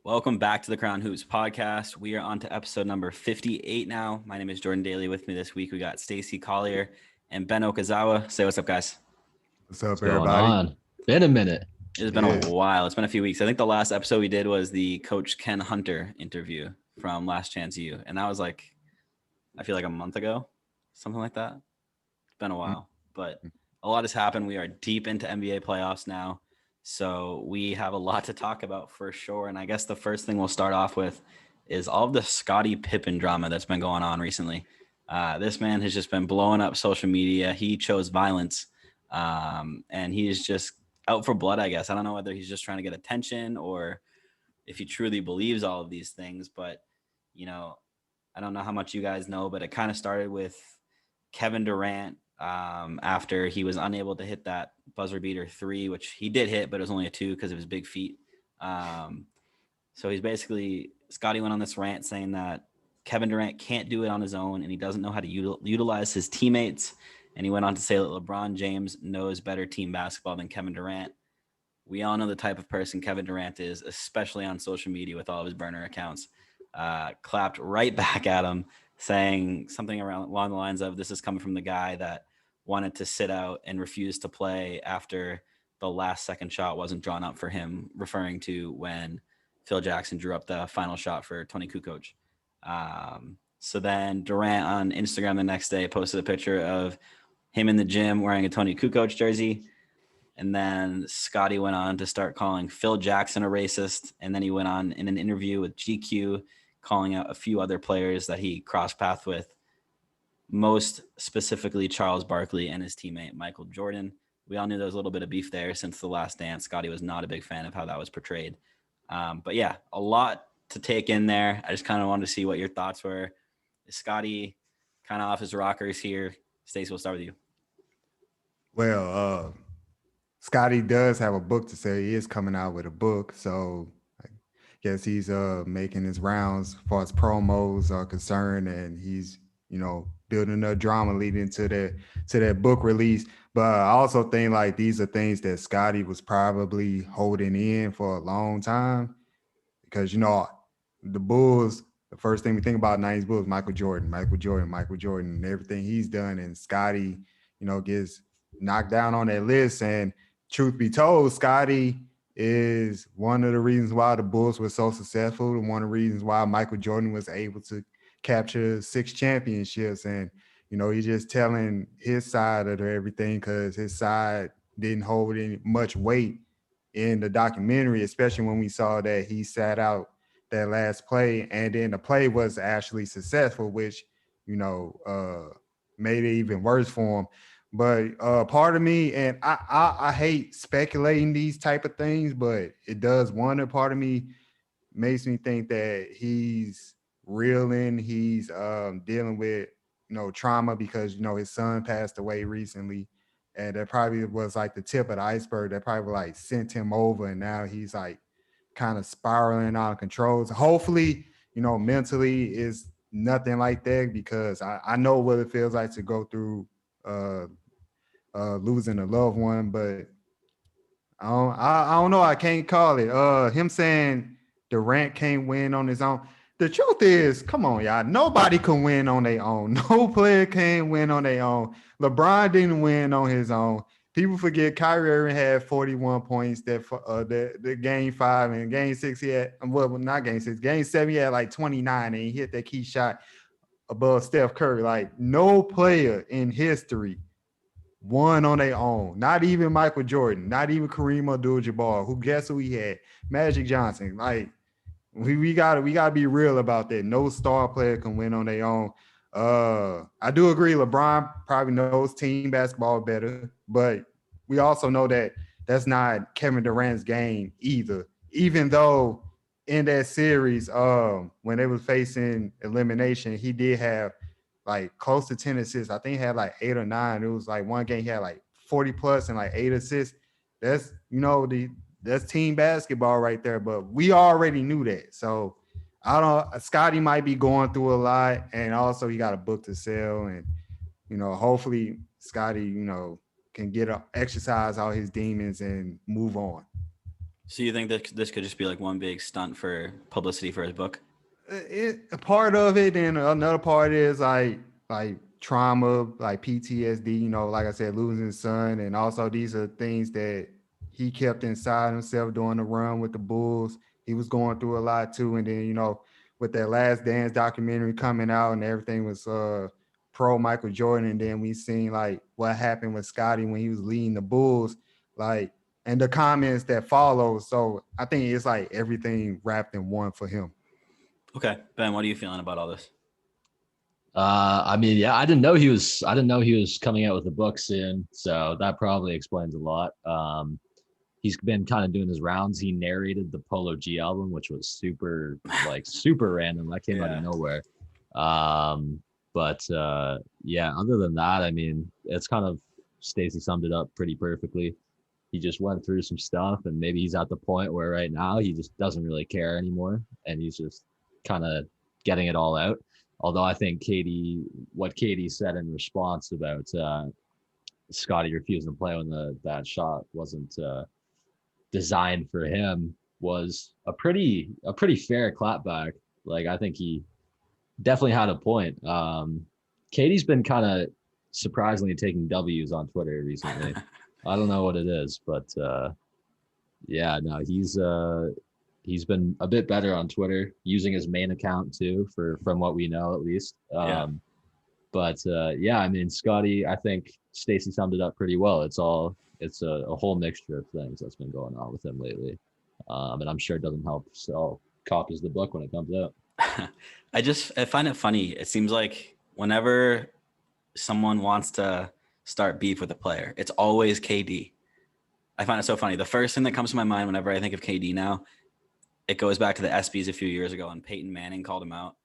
Welcome back to the CrownHoops Podcast. We are on to episode number 58 now. My name is Jordan Daly. With me this week, we got Stacey Collier and Ben Okazawa. Say what's up, guys. What's up, What's everybody? going on? Been a minute. It's been a while. It's been a few weeks. I think the last episode we did was the Coach Ken Hunter interview from Last Chance U. And that was like, I feel like a month ago, something like that. It's been a while, but a lot has happened. We are deep into NBA playoffs now. So we have a lot to talk about for sure. And I guess the first thing we'll start off with is all of the Scottie Pippen drama that's been going on recently. This man has just been blowing up social media. He chose violence, and he's just out for blood, I guess. I don't know whether he's just trying to get attention or if he truly believes all of these things. But, you know, I don't know how much you guys know, but it kind of started with Kevin Durant after he was unable to hit that buzzer beater 3, which he did hit, but it was only a 2 because of his big feet. So he's basically, Scottie went on this rant saying that Kevin Durant can't do it on his own and he doesn't know how to utilize his teammates. And he went on to say that LeBron James knows better team basketball than Kevin Durant. We all know the type of person Kevin Durant is, especially on social media with all of his burner accounts. Clapped right back at him, saying something along the lines of, this is coming from the guy that wanted to sit out and refuse to play after the last second shot wasn't drawn up for him, referring to when Phil Jackson drew up the final shot for Tony Kukoc. So then Durant on Instagram the next day posted a picture of him in the gym wearing a Tony Kukoc jersey. And then Scottie went on to start calling Phil Jackson a racist. And then he went on in an interview with GQ calling out a few other players that he crossed paths with, most specifically Charles Barkley and his teammate Michael Jordan. We all knew there was a little bit of beef there since The Last Dance. Scottie was not a big fan of how that was portrayed. But yeah, a lot to take in there. I just kind of wanted to see what your thoughts were. Is Scottie kind of off his rockers here? Stacey, we'll start with you. Well, Scottie does have a book to say. He is coming out with a book, so I guess he's making his rounds as far as promos are concerned, and he's building a drama leading to that book release. But I also think like these are things that Scottie was probably holding in for a long time, because the Bulls. The first thing we think about 90s Bulls, Michael Jordan, and everything he's done, and Scottie, gets knocked down on that list. And truth be told, Scottie is one of the reasons why the Bulls were so successful, and one of the reasons why Michael Jordan was able to capture 6 championships. And, he's just telling his side of everything, because his side didn't hold any much weight in the documentary, especially when we saw that he sat out that last play, and then the play was actually successful, which, made it even worse for him. But part of me, and I hate speculating these type of things, but it does wonder, part of me makes me think that he's reeling, he's dealing with, trauma, because, his son passed away recently. And that probably was like the tip of the iceberg that probably like sent him over. And now he's like kind of spiraling out of control. So hopefully, mentally is nothing like that, because I know what it feels like to go through losing a loved one. But I don't know. I can't call it. Him saying Durant can't win on his own. The truth is, come on, y'all. Nobody can win on their own. No player can win on their own. LeBron didn't win on his own. People forget Kyrie Irving had 41 points the game 5, and game 6 he had, well, not game 6, game 7 he had like 29, and he hit that key shot above Steph Curry. Like, no player in history won on their own. Not even Michael Jordan, not even Kareem Abdul-Jabbar. Guess who he had? Magic Johnson. Like, we gotta be real about that. No star player can win on their own. I do agree LeBron probably knows team basketball better, but we also know that that's not Kevin Durant's game either. Even though in that series, when they was facing elimination, he did have like close to 10 assists. I think he had like 8 or 9. It was like one game he had like 40 plus and like 8 assists. That's, that's team basketball right there, but we already knew that. So Scottie might be going through a lot, and also he got a book to sell, and, hopefully Scottie, can exercise all his demons and move on. So you think that this could just be like one big stunt for publicity for his book? A part of it, and another part is like trauma, like PTSD. You know, like I said, losing his son, and also these are things that he kept inside himself during the run with the Bulls. He was going through a lot too, and then with that Last Dance documentary coming out, and everything was pro Michael Jordan, and then we seen like what happened with Scottie when he was leading the Bulls, like, and the comments that follow. So I think it's like everything wrapped in one for him. Okay, Ben, what are you feeling about all this? I mean, yeah, I didn't know he was coming out with a book soon, so that probably explains a lot. He's been kind of doing his rounds. He narrated the Polo G album, which was super random. That came out of nowhere. But yeah, other than that, I mean, it's kind of Stacey summed it up pretty perfectly. He just went through some stuff, and maybe he's at the point where right now he just doesn't really care anymore, and he's just kind of getting it all out. Although I think what Katie said in response about Scottie refusing to play when that shot wasn't designed for him was a pretty fair clapback. Like, I think he definitely had a point. Katie's been kind of surprisingly taking W's on Twitter recently. I don't know what it is, but yeah, no, he's been a bit better on Twitter, using his main account too, from what we know at least. But yeah, I mean, Scottie, I think Stacey summed it up pretty well. It's a whole mixture of things that's been going on with him lately, and I'm sure it doesn't help sell copies of the book when it comes out. I find it funny. It seems like whenever someone wants to start beef with a player, it's always KD. I find it so funny. The first thing that comes to my mind whenever I think of KD now, it goes back to the ESPYs a few years ago, and Peyton Manning called him out.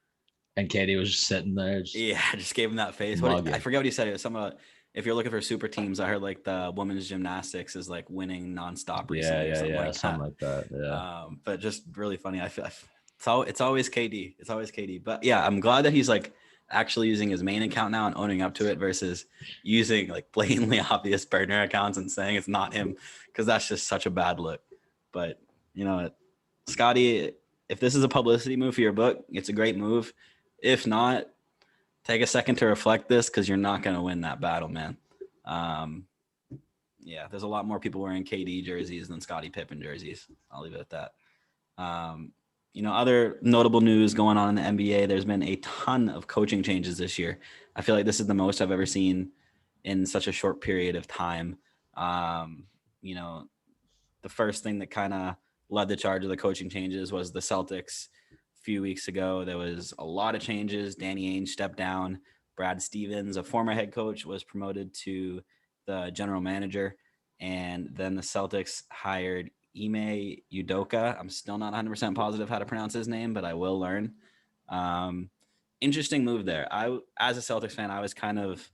And KD was just sitting there. Just gave him that face. I forget what he said. It was some if you're looking for super teams, I heard like the women's gymnastics is like winning nonstop recently. Something like that. Yeah. But just really funny. I feel it's always KD. It's always KD. But yeah, I'm glad that he's like actually using his main account now and owning up to it versus using like blatantly obvious burner accounts and saying it's not him, because that's just such a bad look. But Scottie, if this is a publicity move for your book, it's a great move. If not, take a second to reflect this, because you're not going to win that battle, man. Yeah, there's a lot more people wearing KD jerseys than Scottie Pippen jerseys. I'll leave it at that. Other notable news going on in the NBA, there's been a ton of coaching changes this year. I feel like this is the most I've ever seen in such a short period of time. The first thing that kind of led the charge of the coaching changes was the Celtics. A few weeks ago, there was a lot of changes. Danny Ainge stepped down. Brad Stevens, a former head coach, was promoted to the general manager. And then the Celtics hired Ime Udoka. I'm still not 100% positive how to pronounce his name, but I will learn. Interesting move there. As a Celtics fan, I was kind of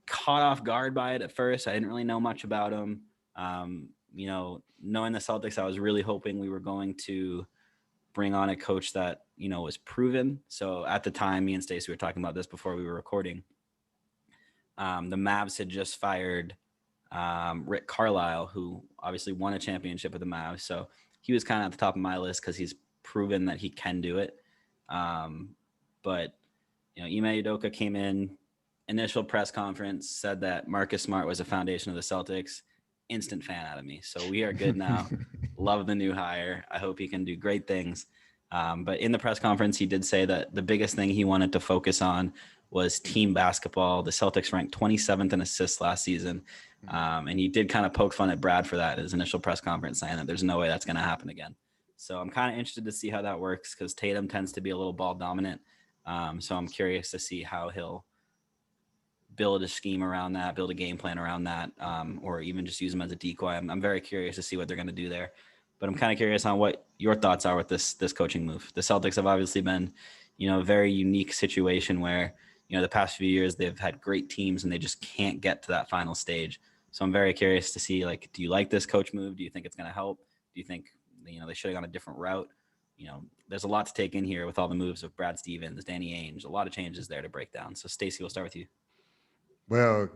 caught off guard by it at first. I didn't really know much about him. Knowing the Celtics, I was really hoping we were going to bring on a coach that, was proven. So at the time, me and Stacey were talking about this before we were recording. The Mavs had just fired Rick Carlisle, who obviously won a championship with the Mavs. So he was kind of at the top of my list because he's proven that he can do it. But Ime Udoka came in, initial press conference, said that Marcus Smart was a foundation of the Celtics. Instant fan out of me. So we are good now. Love the new hire. I hope he can do great things. But in the press conference, he did say that the biggest thing he wanted to focus on was team basketball. The Celtics ranked 27th in assists last season. And he did kind of poke fun at Brad for that in his initial press conference, saying that there's no way that's going to happen again. So I'm kind of interested to see how that works, because Tatum tends to be a little ball dominant. So I'm curious to see how he'll build a scheme around that, build a game plan around that, or even just use him as a decoy. I'm very curious to see what they're going to do there. But I'm kind of curious on what your thoughts are with this coaching move. The Celtics have obviously been, a very unique situation where, the past few years they've had great teams and they just can't get to that final stage. So I'm very curious to see, do you like this coach move? Do you think it's going to help? Do you think, they should have gone a different route? There's a lot to take in here with all the moves of Brad Stevens, Danny Ainge, a lot of changes there to break down. So Stacey, we'll start with you. Well,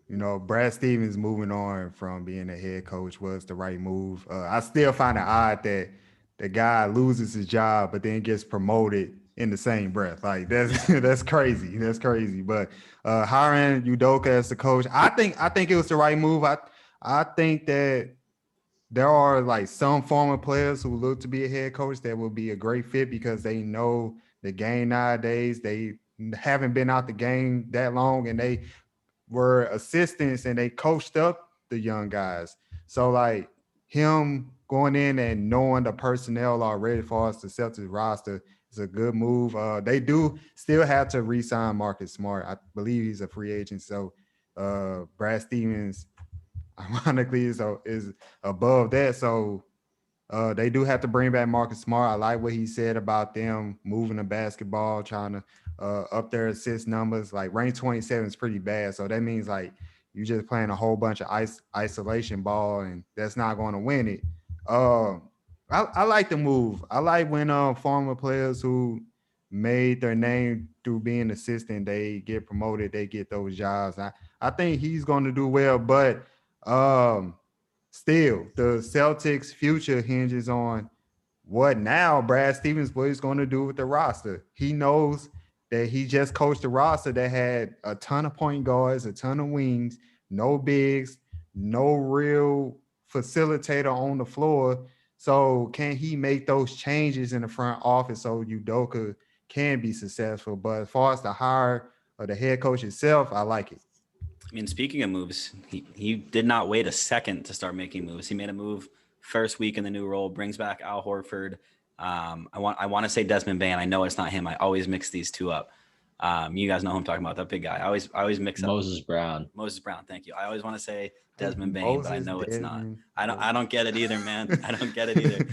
Brad Stevens moving on from being a head coach was the right move. I still find it odd that the guy loses his job but then gets promoted in the same breath. Like that's that's crazy. That's crazy. But hiring Udoka as the coach, I think it was the right move. I think that there are like some former players who look to be a head coach that will be a great fit because they know the game nowadays. They haven't been out the game that long and they were assistants and they coached up the young guys. So like him going in and knowing the personnel already for us the Celtics roster is a good move. They do still have to re-sign Marcus Smart. I believe he's a free agent. So Brad Stevens ironically is above that. So they do have to bring back Marcus Smart. I like what he said about them moving the basketball, trying to up their assist numbers. Like rank 27 is pretty bad. So that means like you're just playing a whole bunch of isolation ball, and that's not going to win it. I like the move. I like when former players who made their name through being assistant, they get promoted, they get those jobs. I think he's going to do well, but still, the Celtics' future hinges on what now Brad Stevens what he's going to do with the roster. He knows that he just coached a roster that had a ton of point guards, a ton of wings, no bigs, no real facilitator on the floor. So can he make those changes in the front office so Udoka can be successful? But as far as the hire of the head coach itself, I like it. I mean, speaking of moves, he did not wait a second to start making moves. He made a move first week in the new role, brings back Al Horford. I want to say Desmond Bane. I know it's not him. I always mix these two up. You guys know who I'm talking about, that big guy. I always mix up Moses Brown. Thank you. I always want to say Desmond Bane, but I know it's not. I don't get it either, man. I don't get it either.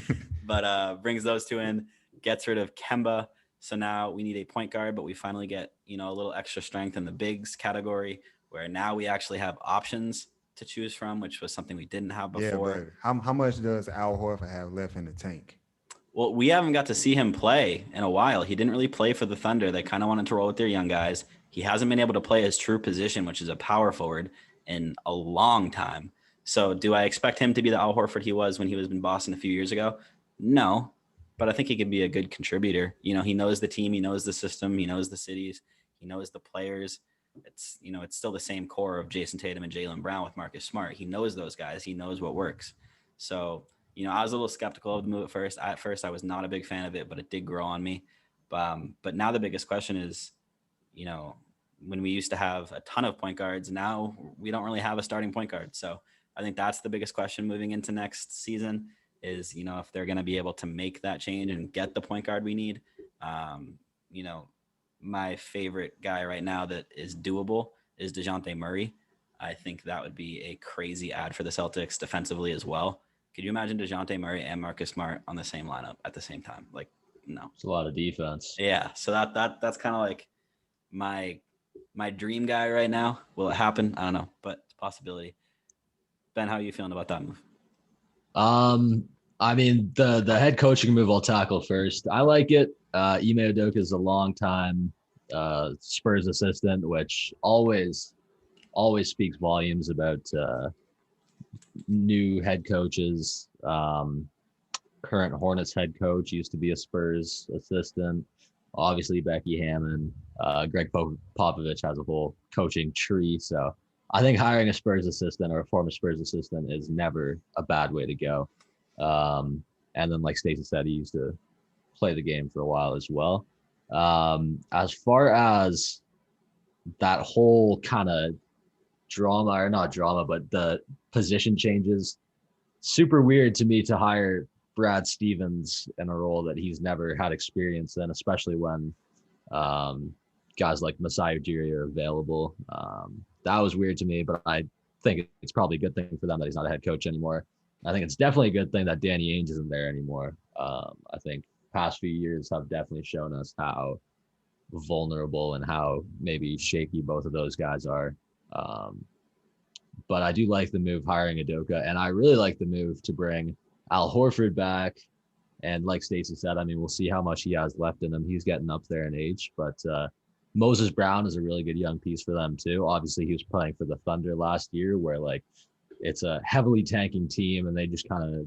But brings those two in, gets rid of Kemba. So now we need a point guard, but we finally get, a little extra strength in the bigs category, where now we actually have options to choose from, which was something we didn't have before. Yeah, but how much does Al Horford have left in the tank? Well, we haven't got to see him play in a while. He didn't really play for the Thunder. They kind of wanted to roll with their young guys. He hasn't been able to play his true position, which is a power forward, in a long time. So do I expect him to be the Al Horford he was when he was in Boston a few years ago? No, but I think he could be a good contributor. He knows the team. He knows the system. He knows the cities. He knows the players. It's still the same core of Jason Tatum and Jaylen Brown with Marcus Smart. He knows those guys. He knows what works. So, I was a little skeptical of the move at first. At first, I was not a big fan of it, but it did grow on me. But now the biggest question is, when we used to have a ton of point guards, now we don't really have a starting point guard. So I think that's the biggest question moving into next season is, if they're going to be able to make that change and get the point guard we need. My favorite guy right now that is doable is DeJounte Murray. I think that would be a crazy add for the Celtics defensively as well. Could you imagine DeJounte Murray and Marcus Smart on the same lineup at the same time? Like, no. It's a lot of defense. Yeah. So that's kind of like my dream guy right now. Will it happen? I don't know, but it's a possibility. Ben, how are you feeling about that move? I mean, the head coaching move I'll tackle first. I like it. Ime Udoka is a long-time Spurs assistant, which always speaks volumes about new head coaches. Current Hornets head coach used to be a Spurs assistant. Obviously, Becky Hammon. Greg Popovich has a whole coaching tree. So I think hiring a Spurs assistant or a former Spurs assistant is never a bad way to go. And then, like Stacey said, he used to play the game for a while as well. As far as that whole kind of drama, or not drama, but the position changes, super weird to me to hire Brad Stevens in a role that he's never had experience in, especially when guys like Masai Ujiri are available. That was weird to me, but I think it's probably a good thing for them that he's not a head coach anymore. I think it's definitely a good thing that Danny Ainge isn't there anymore. I think past few years have definitely shown us how vulnerable and how maybe shaky both of those guys are. But I do like the move hiring Udoka, and I really like the move to bring Al Horford back. And like Stacey said, I mean, we'll see how much he has left in him. He's getting up there in age, but Moses Brown is a really good young piece for them too. Obviously, he was playing for the Thunder last year, where like it's a heavily tanking team, and they just kind of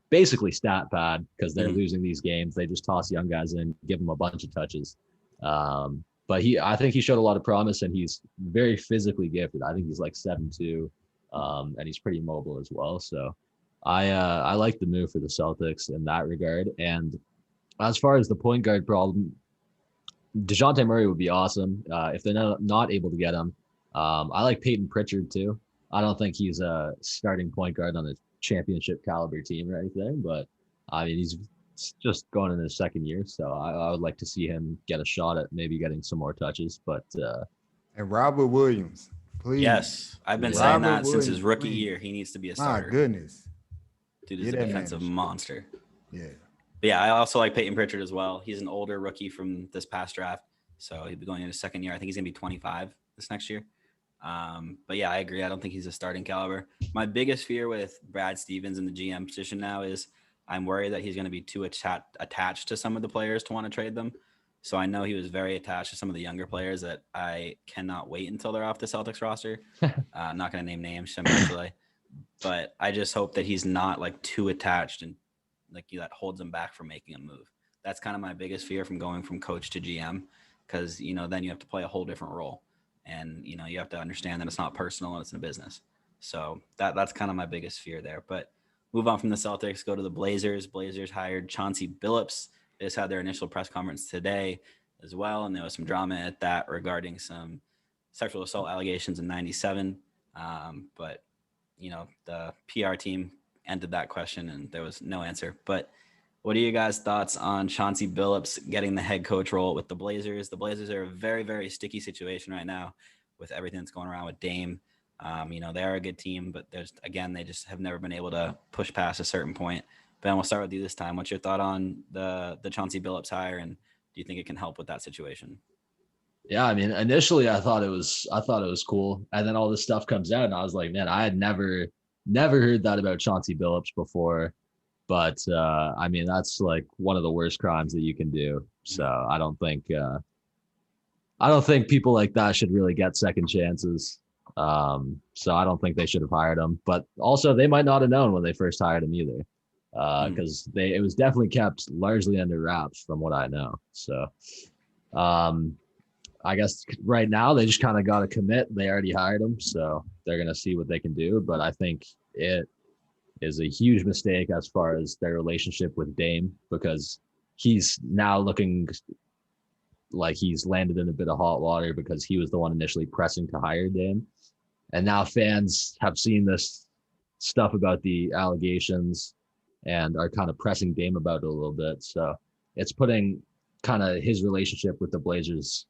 basically stat pad because they're losing these games. They just toss young guys in, give them a bunch of touches. But I think he showed a lot of promise, and he's very physically gifted. I think he's like 7'2", and he's pretty mobile as well. So I like the move for the Celtics in that regard. And as far as the point guard problem, DeJounte Murray would be awesome if they're not able to get him. I like Peyton Pritchard too. I don't think he's a starting point guard on a championship caliber team or anything, but I mean, he's just going in his second year. So I would like to see him get a shot at maybe getting some more touches. But and Robert Williams, please. Yes, I've been saying that since his rookie year. He needs to be a starter. My goodness. Dude is a defensive monster. Yeah. But yeah, I also like Peyton Pritchard as well. He's an older rookie from this past draft. So he'll be going into his second year. I think he's going to be 25 this next year. But yeah, I agree. I don't think he's a starting caliber. My biggest fear with Brad Stevens in the GM position now is I'm worried that he's going to be too attached to some of the players to want to trade them. So I know he was very attached to some of the younger players that I cannot wait until they're off the Celtics roster. I'm not going to name names, but I just hope that he's not like too attached and like that holds him back from making a move. That's kind of my biggest fear from going from coach to GM, because, you know, then you have to play a whole different role. And, you know, you have to understand that it's not personal and it's in a business. So that's kind of my biggest fear there. But move on from the Celtics, go to the Blazers. Blazers hired Chauncey Billups. They just had their initial press conference today as well. And there was some drama at that regarding some sexual assault allegations in 97. But, you know, the PR team ended that question and there was no answer. But what are you guys' thoughts on Chauncey Billups getting the head coach role with the Blazers? The Blazers are a very, very sticky situation right now with everything that's going around with Dame. You know, they are a good team, but they just have never been able to push past a certain point. Ben, we'll start with you this time. What's your thought on the Chauncey Billups hire, and do you think it can help with that situation? Yeah, I mean, initially I thought it was cool, and then all this stuff comes out, and I was like, man, I had never heard that about Chauncey Billups before. But I mean, that's like one of the worst crimes that you can do. So I don't think people like that should really get second chances. So I don't think they should have hired him. But also, they might not have known when they first hired him either, because it was definitely kept largely under wraps from what I know. So I guess right now they just kind of got to commit. They already hired him, so they're gonna see what they can do. But I think it is a huge mistake as far as their relationship with Dame, because he's now looking like he's landed in a bit of hot water because he was the one initially pressing to hire Dame. And now fans have seen this stuff about the allegations and are kind of pressing Dame about it a little bit. So it's putting kind of his relationship with the Blazers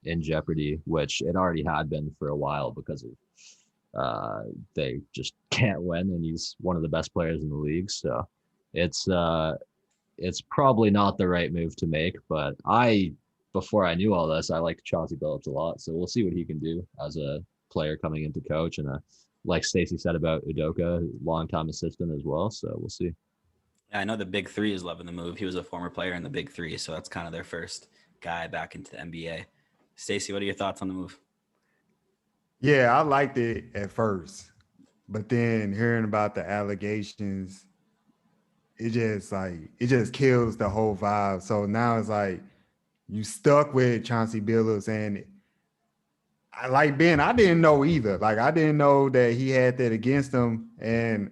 in jeopardy, which it already had been for a while because of they just can't win, and he's one of the best players in the league. So it's probably not the right move to make, but before I knew all this, I liked Chauncey Billups a lot. So we'll see what he can do as a player coming into coach, and like Stacey said about Udoka, longtime assistant as well. So we'll see. Yeah, I know the Big Three is loving the move. He was a former player in the Big Three, so that's kind of their first guy back into the NBA. Stacey, what are your thoughts on the move? Yeah, I liked it at first, but then hearing about the allegations, it just kills the whole vibe. So now it's like you stuck with Chauncey Billups, and I didn't know either. Like, I didn't know that he had that against him, and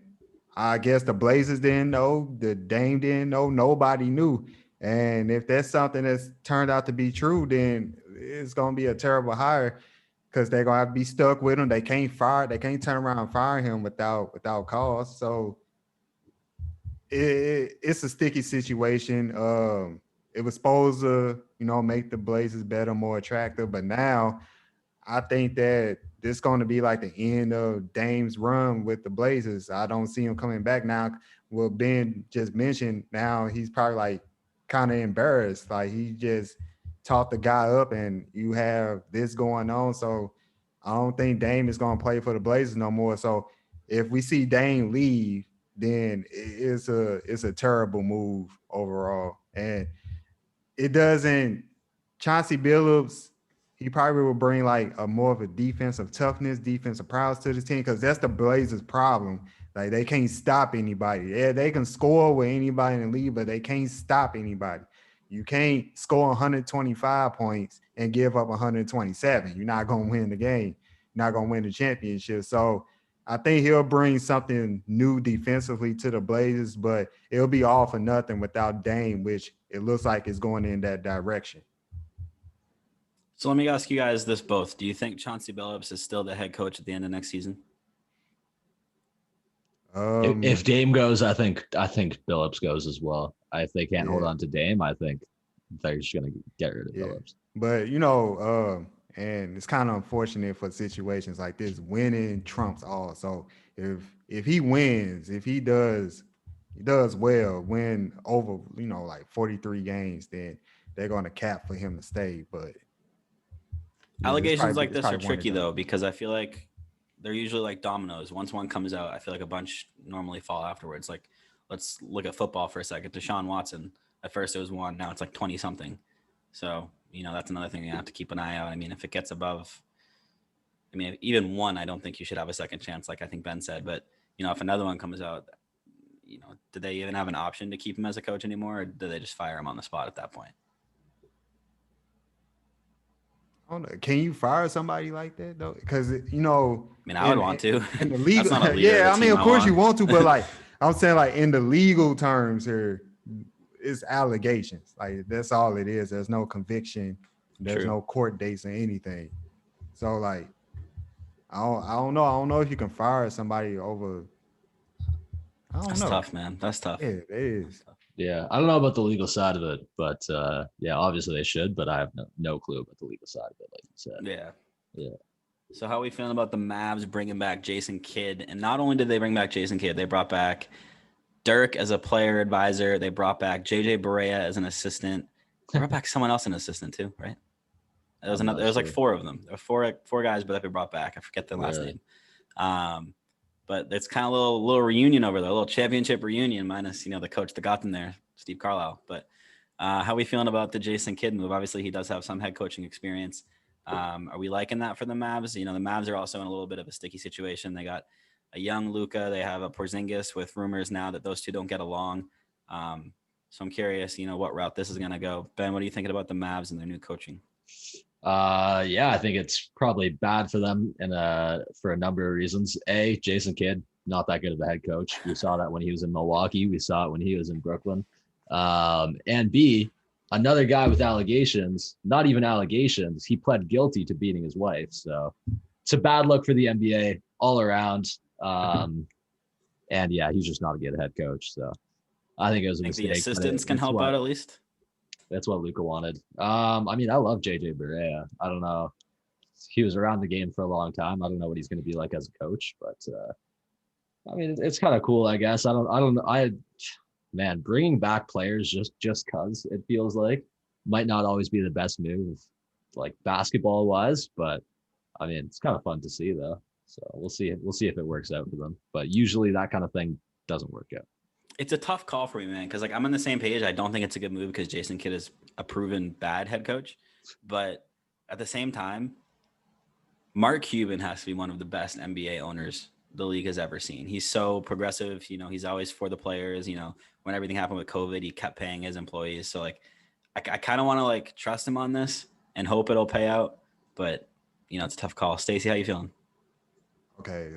I guess the Blazers didn't know, the Dame didn't know, nobody knew. And if that's something that's turned out to be true, then it's gonna be a terrible hire, because they're gonna have to be stuck with him. They can't turn around and fire him without cause. So it's a sticky situation. It was supposed to, make the Blazers better, more attractive, but now I think that this is going to be like the end of Dame's run with the Blazers. I don't see him coming back now. Well, Ben just mentioned, now he's probably like kind of embarrassed. Like, he just talked the guy up, and you have this going on. So I don't think Dame is going to play for the Blazers no more. So if we see Dame leave, then it's a terrible move overall. And it doesn't Chauncey Billups, he probably will bring like a more of a defensive toughness, defensive prowess to the team because that's the Blazers' problem. Like they can't stop anybody. Yeah, they can score with anybody in the league, but they can't stop anybody. You can't score 125 points and give up 127. You're not going to win the game. You're not going to win the championship. So I think he'll bring something new defensively to the Blazers, but it'll be all for nothing without Dame, which it looks like it's going in that direction. So let me ask you guys this both. Do you think Chauncey Billups is still the head coach at the end of next season? If Dame goes, I think Billups goes as well. If they can't hold on to Dame, I think they're just going to get rid of Billups. But, and it's kind of unfortunate for situations like this. Winning trumps all. So if he wins, if he does well, win over, like 43 games, then they're going to cap for him to stay. But allegations like this are tricky, though, because I feel like they're usually like dominoes. Once one comes out, I feel like a bunch normally fall afterwards. Like, let's look at football for a second. Deshaun Watson, at first it was 1, now it's like 20-something. So, that's another thing you have to keep an eye out. I mean, if it gets above, even 1, I don't think you should have a second chance, like I think Ben said. But, if another one comes out, do they even have an option to keep him as a coach anymore, or do they just fire him on the spot at that point? I don't know. Can you fire somebody like that though? Because I would want to. In the legal, of course you want to, but like I'm saying, like in the legal terms here, it's allegations. Like that's all it is. There's no conviction. There's no court dates or anything. So like, I don't know. I don't know if you can fire somebody over. That's tough, man. That's tough. Yeah, it is. Yeah, I don't know about the legal side of it, but obviously they should, but I have no clue about the legal side of it, like you said. Yeah. So how are we feeling about the Mavs bringing back Jason Kidd? And not only did they bring back Jason Kidd, they brought back Dirk as a player advisor. They brought back JJ Barea as an assistant. They brought back someone else an assistant too, right? There was like 4 of them. There were four guys, but that they brought back. I forget their last name. But it's kind of a little reunion over there, a little championship reunion, minus, the coach that got them there, Steve Carlisle. But how are we feeling about the Jason Kidd move? Obviously, he does have some head coaching experience. Are we liking that for the Mavs? The Mavs are also in a little bit of a sticky situation. They got a young Luka. They have a Porzingis with rumors now that those two don't get along. So I'm curious, what route this is going to go. Ben, what are you thinking about the Mavs and their new coaching? I think it's probably bad for them for a number of reasons. A, Jason Kidd, not that good of a head coach. We saw that when he was in Milwaukee. We saw it when he was in Brooklyn. And B, another guy with allegations, not even allegations. He pled guilty to beating his wife. So it's a bad look for the NBA all around. And yeah, he's just not a good head coach. So I think it was a mistake. The assistants can help out at least. That's what Luka wanted. I love JJ Barea. I don't know. He was around the game for a long time. I don't know what he's going to be like as a coach, but it's kind of cool, I guess. Bringing back players just cause it feels like might not always be the best move, like basketball wise, but it's kind of fun to see though. So we'll see if it works out for them. But usually that kind of thing doesn't work out. It's a tough call for me, man, because I'm on the same page. I don't think it's a good move because Jason Kidd is a proven bad head coach. But at the same time, Mark Cuban has to be one of the best NBA owners the league has ever seen. He's so progressive. He's always for the players. When everything happened with COVID, he kept paying his employees. So, I kind of want to, trust him on this and hope it'll pay out. But, it's a tough call. Stacey, how you feeling? Okay,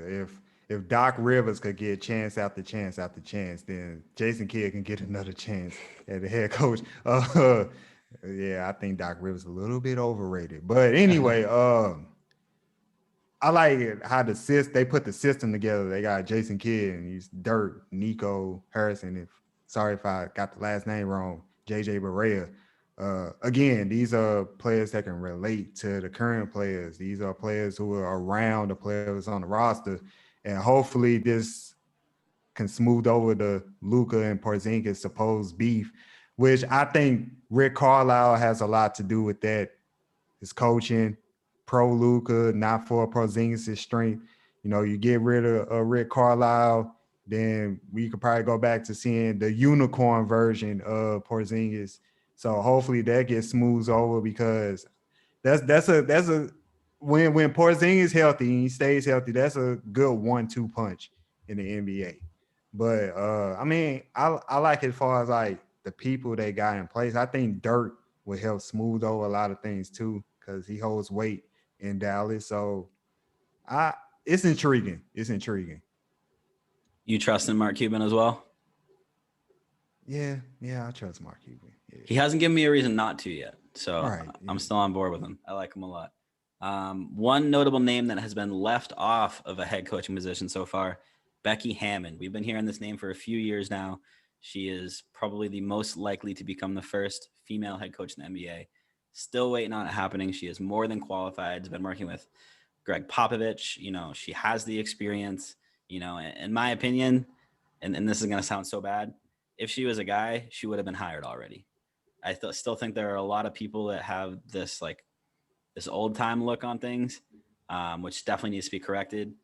if Doc Rivers could get chance after chance after chance, then Jason Kidd can get another chance at the head coach. I think Doc Rivers is a little bit overrated. But anyway, I like it how they put the system together. They got Jason Kidd and he's Dirk, Nico Harrison. Sorry if I got the last name wrong, JJ Barea. Again, these are players that can relate to the current players. These are players who are around the players on the roster. And hopefully this can smooth over the Luka and Porzingis supposed beef, which I think Rick Carlisle has a lot to do with that. His coaching, pro Luka, not for Porzingis' strength. You get rid of Rick Carlisle, then we could probably go back to seeing the unicorn version of Porzingis. So hopefully that gets smoothed over because that's a when Porzingis is healthy and he stays healthy, that's a good 1-2 punch in the NBA. But I mean, I like it as far as like the people they got in place. I think Dirk will help smooth over a lot of things too, because he holds weight in Dallas. So it's intriguing. It's intriguing. You trust in Mark Cuban as well? Yeah, I trust Mark Cuban. Yeah. He hasn't given me a reason not to yet. So Right, I'm still on board with him. I like him a lot. One notable name that has been left off of a head coaching position so far, Becky Hammon. We've been hearing this name for a few years now. She is probably the most likely to become the first female head coach in the NBA. Still waiting on it happening. She is more than qualified. Has been working with Greg Popovich. You know, she has the experience. You know, in my opinion, and this is going to sound so bad, if she was a guy, she would have been hired already. I still think there are a lot of people that have this old time look on things, which definitely needs to be corrected.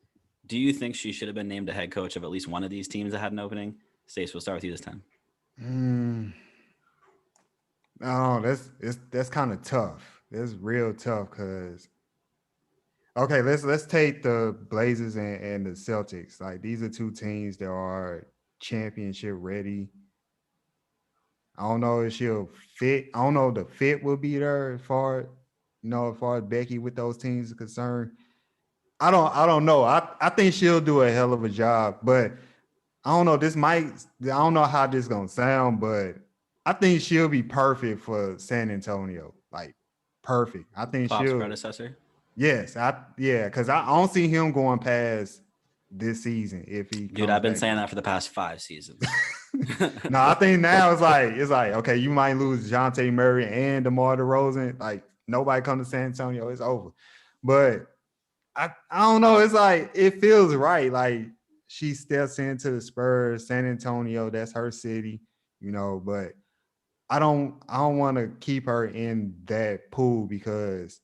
Do you think she should have been named a head coach of at least one of these teams that had an opening? Stace, we'll start with you this time. No, that's kind of tough. That's real tough because okay, let's take the Blazers and the Celtics. Like these are two teams that are championship ready. I don't know if she'll fit. I don't know if the fit will be there as far as Becky with those teams are concerned. I don't know. I think she'll do a hell of a job, but I don't know. I don't know how this is gonna sound, but I think she'll be perfect for San Antonio. Like perfect. I think Pop's she'll predecessor. Yes, because I don't see him going past this season if he. Dude, I've been saying that for the past 5 seasons. No, I think now it's like okay, you might lose DeJounte Murray and DeMar DeRozan. Like nobody come to San Antonio, it's over. But I don't know. It's like it feels right. Like she steps into the Spurs, San Antonio. That's her city, you know. But I don't want to keep her in that pool because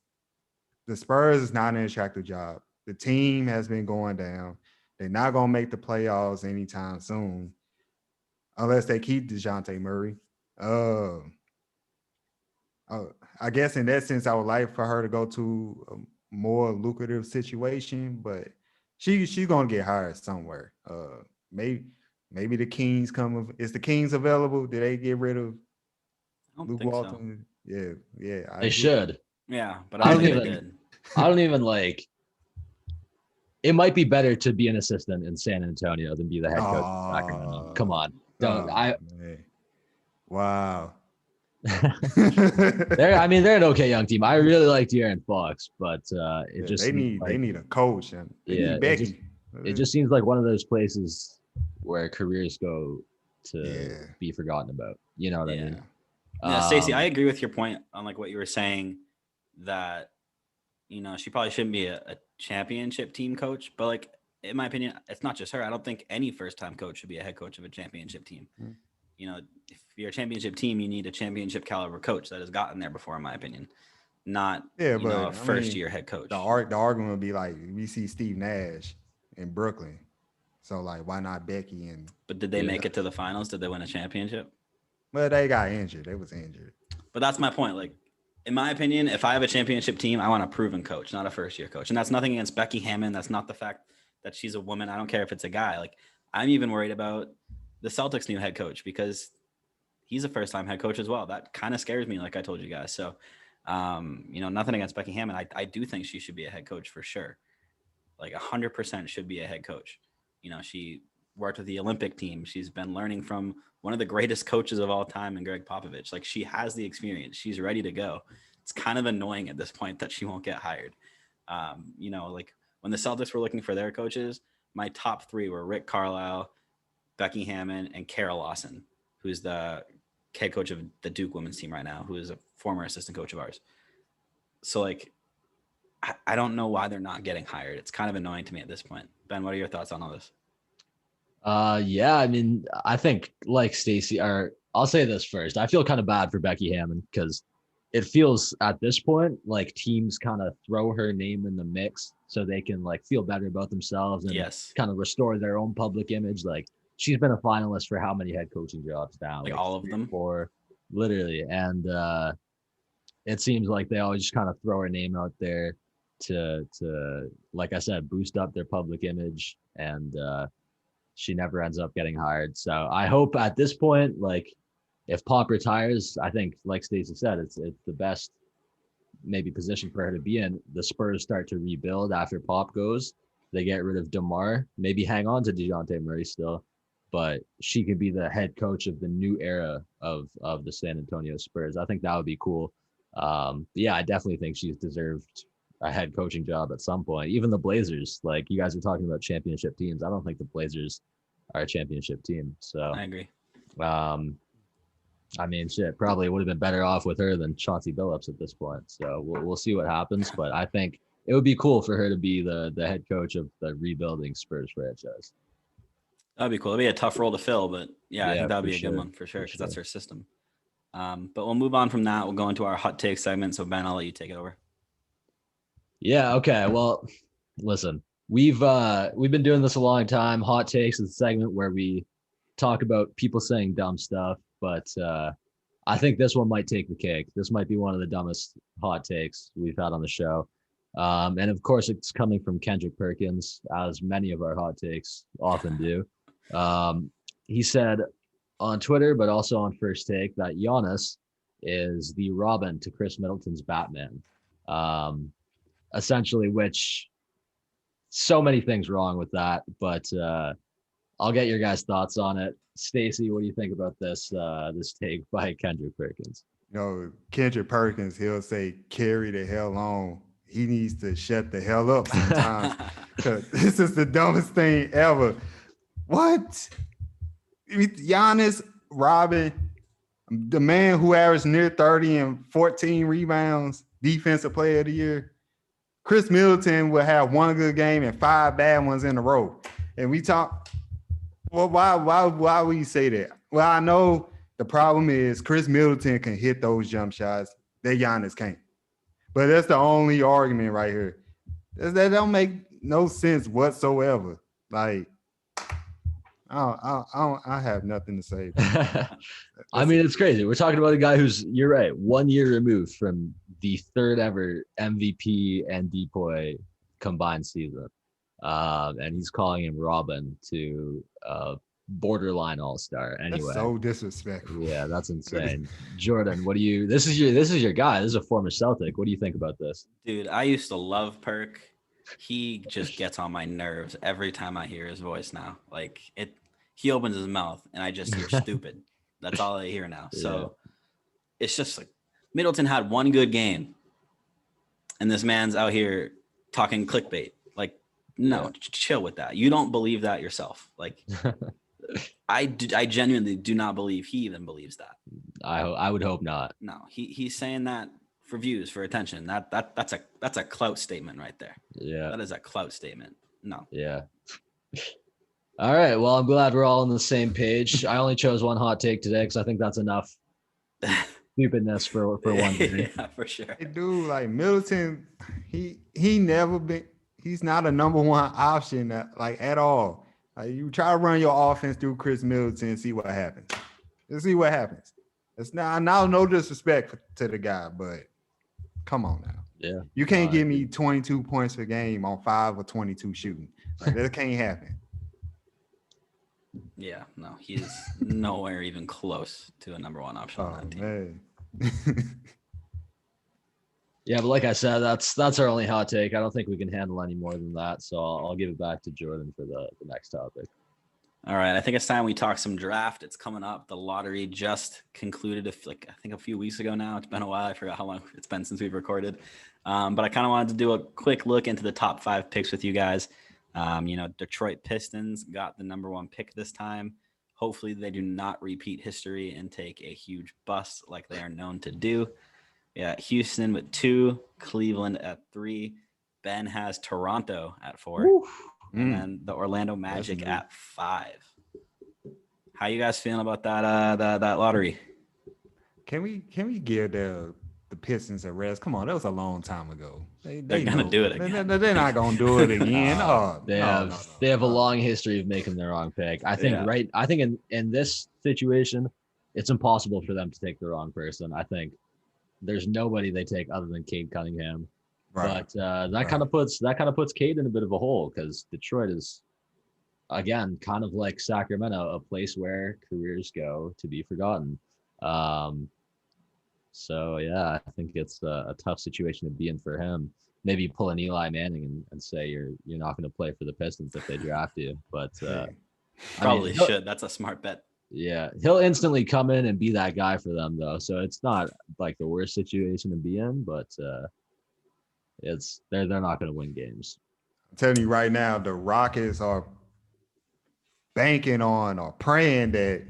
the Spurs is not an attractive job. The team has been going down. They're not gonna make the playoffs anytime soon, unless they keep DeJounte Murray. I guess in that sense, I would like for her to go to a more lucrative situation, but she's gonna get hired somewhere. Maybe the Kings come. Is the Kings available? Did they get rid of Luke Walton? So. Yeah. They should. Yeah, but I don't think they did. I don't even like. It might be better to be an assistant in San Antonio than be the head coach in Sacramento. Come on, don't man. Wow. They're an okay young team. I really like De'Aaron Fox, but they need a coach and need Becky. It just seems like one of those places where careers go to be forgotten about. You know what I mean? Yeah, Stacey, I agree with your point on like what you were saying that she probably shouldn't be a championship team coach, but like in my opinion, it's not just her. I don't think any first-time coach should be a head coach of a championship team. If you're a championship team, you need a championship caliber coach that has gotten there before, in my opinion, not a first-year head coach. The argument would be like we see Steve Nash in Brooklyn, so like why not Becky? But did they make it to the finals? Did they win a championship? Well, they got injured. They was injured. But that's my point. Like, in my opinion, if I have a championship team, I want a proven coach, not a first-year coach. And that's nothing against Becky Hammon. That's not the fact that she's a woman. I don't care if it's a guy. Like, I'm even worried about the Celtics' new head coach because he's a first-time head coach as well. That kind of scares me, like I told you guys. So, nothing against Becky Hammon. I do think she should be a head coach for sure. Like 100% should be a head coach. She worked with the Olympic team. She's been learning from one of the greatest coaches of all time in Greg Popovich. Like she has the experience. She's ready to go. It's kind of annoying at this point that she won't get hired. Like when the Celtics were looking for their coaches, my top 3 were Rick Carlisle, Becky Hammon, and Kara Lawson, who's the head coach of the Duke women's team right now, who is a former assistant coach of ours. So like, I don't know why they're not getting hired. It's kind of annoying to me at this point. Ben, what are your thoughts on all this? I mean, I think like Stacey, or I'll say this first. I feel kind of bad for Becky Hammon because it feels at this point like teams kind of throw her name in the mix so they can like feel better about themselves and kind of restore their own public image. Like she's been a finalist for how many head coaching jobs now? Like all of them? literally. And it seems like they always just kind of throw her name out there to like I said, boost up their public image, and she never ends up getting hired. So I hope at this point, like if Pop retires, I think like Stacey said, it's the best maybe position for her to be in. The Spurs start to rebuild after Pop goes. They get rid of DeMar, maybe hang on to DeJounte Murray still, but she could be the head coach of the new era of the San Antonio Spurs. I think that would be cool. Yeah, I definitely think she's deserved a head coaching job at some point. Even the Blazers, like you guys are talking about championship teams. I don't think the Blazers are a championship team. So I agree. I mean, shit, probably would have been better off with her than Chauncey Billups at this point. So we'll see what happens. But I think it would be cool for her to be the head coach of the rebuilding Spurs franchise. That'd be cool. It'd be a tough role to fill, but yeah, I think that'd be a good one for sure, because that's her system. But we'll move on from that. We'll go into our hot take segment. So Ben, I'll let you take it over. Yeah. Okay. Well, listen, we've been doing this a long time. Hot takes is a segment where we talk about people saying dumb stuff, but I think this one might take the cake. This might be one of the dumbest hot takes we've had on the show. And of course, it's coming from Kendrick Perkins, as many of our hot takes often do. He said on Twitter, but also on First Take, that Giannis is the Robin to Chris Middleton's Batman. Essentially, which so many things wrong with that, but I'll get your guys' thoughts on it. Stacey, what do you think about this take by Kendrick Perkins? Kendrick Perkins, he'll say, carry the hell on. He needs to shut the hell up sometimes, because this is the dumbest thing ever. What? Giannis, Robin, the man who averaged near 30 and 14 rebounds, defensive player of the year. Chris Middleton will have one good game and 5 bad ones in a row. And we talk, well, why would you say that? Well, I know the problem is Chris Middleton can hit those jump shots that Giannis can't. But that's the only argument right here. That don't make no sense whatsoever. Like, I have nothing to say. I mean, it's crazy. We're talking about a guy who's, you're right, 1 year removed from the third ever MVP and Depoy combined season. And he's calling him Robin to borderline all-star. Anyway, that's so disrespectful. Yeah, that's insane. Jordan, what do you, this is your guy. This is a former Celtic. What do you think about this? Dude, I used to love Perk. He just gets on my nerves every time I hear his voice now. Like, he opens his mouth and I just hear stupid. That's all I hear now. So it's just like Middleton had one good game and this man's out here talking clickbait. Like, no, chill with that. You don't believe that yourself. Like, I genuinely do not believe he even believes that. I would hope not. No, he's saying that for views, for attention. That's a clout statement right there. Yeah. That is a clout statement. No. Yeah. All right. Well, I'm glad we're all on the same page. I only chose one hot take today because I think that's enough stupidness for one day. Yeah, for sure. Hey, dude, like Middleton, he never been. He's not a number one option at all. Like, you try to run your offense through Chris Middleton and see what happens. Let's see what happens. It's not now, no disrespect to the guy, but come on now. Yeah. You can't give me 22 points per game on 5 or 22 shooting. Like, that can't happen. Yeah, no, he's nowhere even close to a number one option on that team. Man. Yeah, but like I said, that's our only hot take. I don't think we can handle any more than that. So I'll give it back to Jordan for the next topic. All right, I think it's time we talk some draft. It's coming up. The lottery just concluded, I think a few weeks ago now. It's been a while. I forgot how long it's been since we've recorded. But I kind of wanted to do a quick look into the top 5 picks with you guys. Detroit Pistons got the number 1 pick this time. Hopefully they do not repeat history and take a huge bust like they are known to do. Yeah, Houston with 2, Cleveland at 3. Ben has Toronto at 4, and then the Orlando Magic at 5. How you guys feeling about that lottery? Can we give the Pistons a rest? Come on, that was a long time ago. They're gonna do it again. They're not gonna do it again. They have a long history of making the wrong pick. I think I think in this situation, it's impossible for them to take the wrong person. I think there's nobody they take other than Cade Cunningham. Right. But that kind of puts Cade in a bit of a hole because Detroit is, again, kind of like Sacramento, a place where careers go to be forgotten. So yeah, I think it's a tough situation to be in for him. Maybe pull an Eli Manning and say you're not going to play for the Pistons if they draft you. But probably should. That's a smart bet. Yeah, he'll instantly come in and be that guy for them though. So it's not like the worst situation to be in, but they're not going to win games. I'm telling you right now, the Rockets are banking on or praying that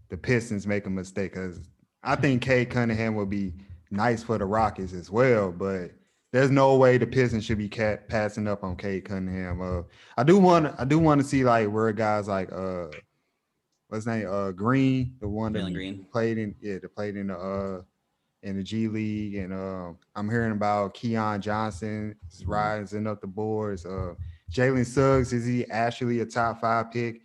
the Pistons make a mistake, because I think Cade Cunningham will be nice for the Rockets as well, but there's no way the Pistons should be passing up on Cade Cunningham. I do want to see like where guys like what's his name, Green, the one that played in the G League, and I'm hearing about Keon Johnson is rising up the boards. Jalen Suggs, is he actually a top 5 pick?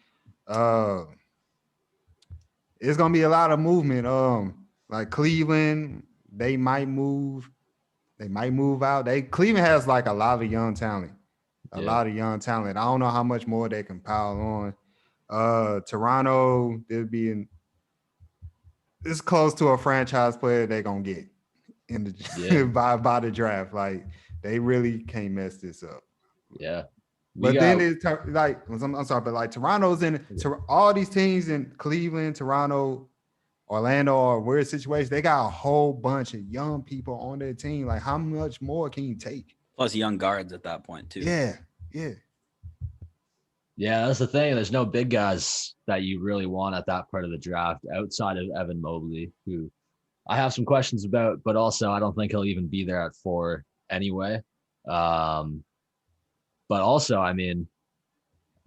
It's gonna be a lot of movement. Like Cleveland, they might move out. Cleveland has like a lot of young talent. I don't know how much more they can pile on. Toronto, it's close to a franchise player they're gonna get in the by the draft. Like they really can't mess this up. Yeah. But then it's like, I'm sorry, but like Toronto's in all these teams in Cleveland, Toronto, Orlando are weird situations. They got a whole bunch of young people on their team. Like, how much more can you take? Plus young guards at that point too. Yeah. Yeah, that's the thing. There's no big guys that you really want at that part of the draft outside of Evan Mobley, who I have some questions about, but also I don't think he'll even be there at 4 anyway. But also, I mean,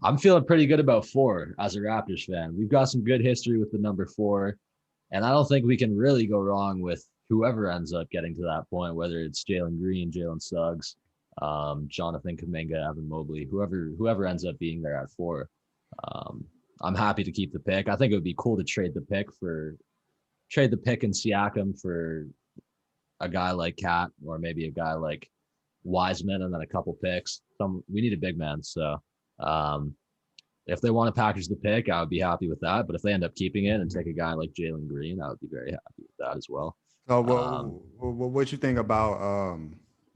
I'm feeling pretty good about 4 as a Raptors fan. We've got some good history with the number 4, and I don't think we can really go wrong with whoever ends up getting to that point, whether it's Jalen Green, Jalen Suggs, Jonathan Kuminga, Evan Mobley, whoever ends up being there at 4. I'm happy to keep the pick. I think it would be cool to trade the pick and Siakam for a guy like Cat, or maybe a guy like Wiseman, and then a couple picks. We need a big man, so if they want to package the pick, I would be happy with that. But if they end up keeping it and take a guy like Jalen Green, I would be very happy with that as well. So what you think about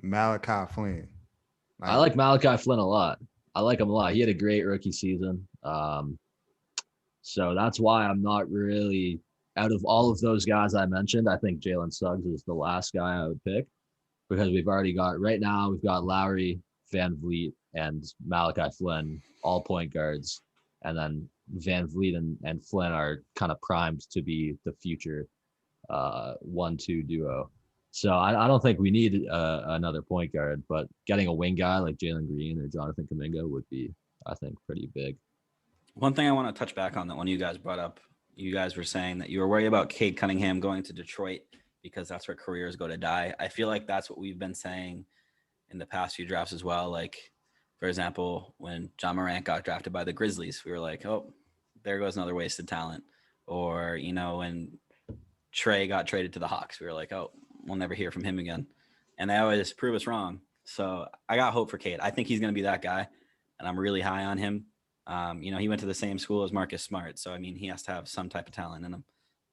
Malachi Flynn? I like Malachi Flynn a lot. I like him a lot. He had a great rookie season. So that's why I'm not really, out of all of those guys I mentioned, I think Jalen Suggs is the last guy I would pick, because we've got Lowry, Van Vliet, and Malachi Flynn, all point guards. And then Van Vliet and Flynn are kind of primed to be the future 1-2 duo. So I don't think we need another point guard, but getting a wing guy like Jalen Green or Jonathan Kuminga would be, I think, pretty big. One thing I want to touch back on that one you guys brought up, you guys were saying that you were worried about Cade Cunningham going to Detroit because that's where careers go to die. I feel like that's what we've been saying in the past few drafts as well. Like, for example, when John Morant got drafted by the Grizzlies, we were like, oh, there goes another wasted talent. Or, when Trey got traded to the Hawks, we were like, oh, we'll never hear from him again. And they always prove us wrong. So I got hope for Cade. I think he's going to be that guy, and I'm really high on him. He went to the same school as Marcus Smart, so I mean, he has to have some type of talent in him.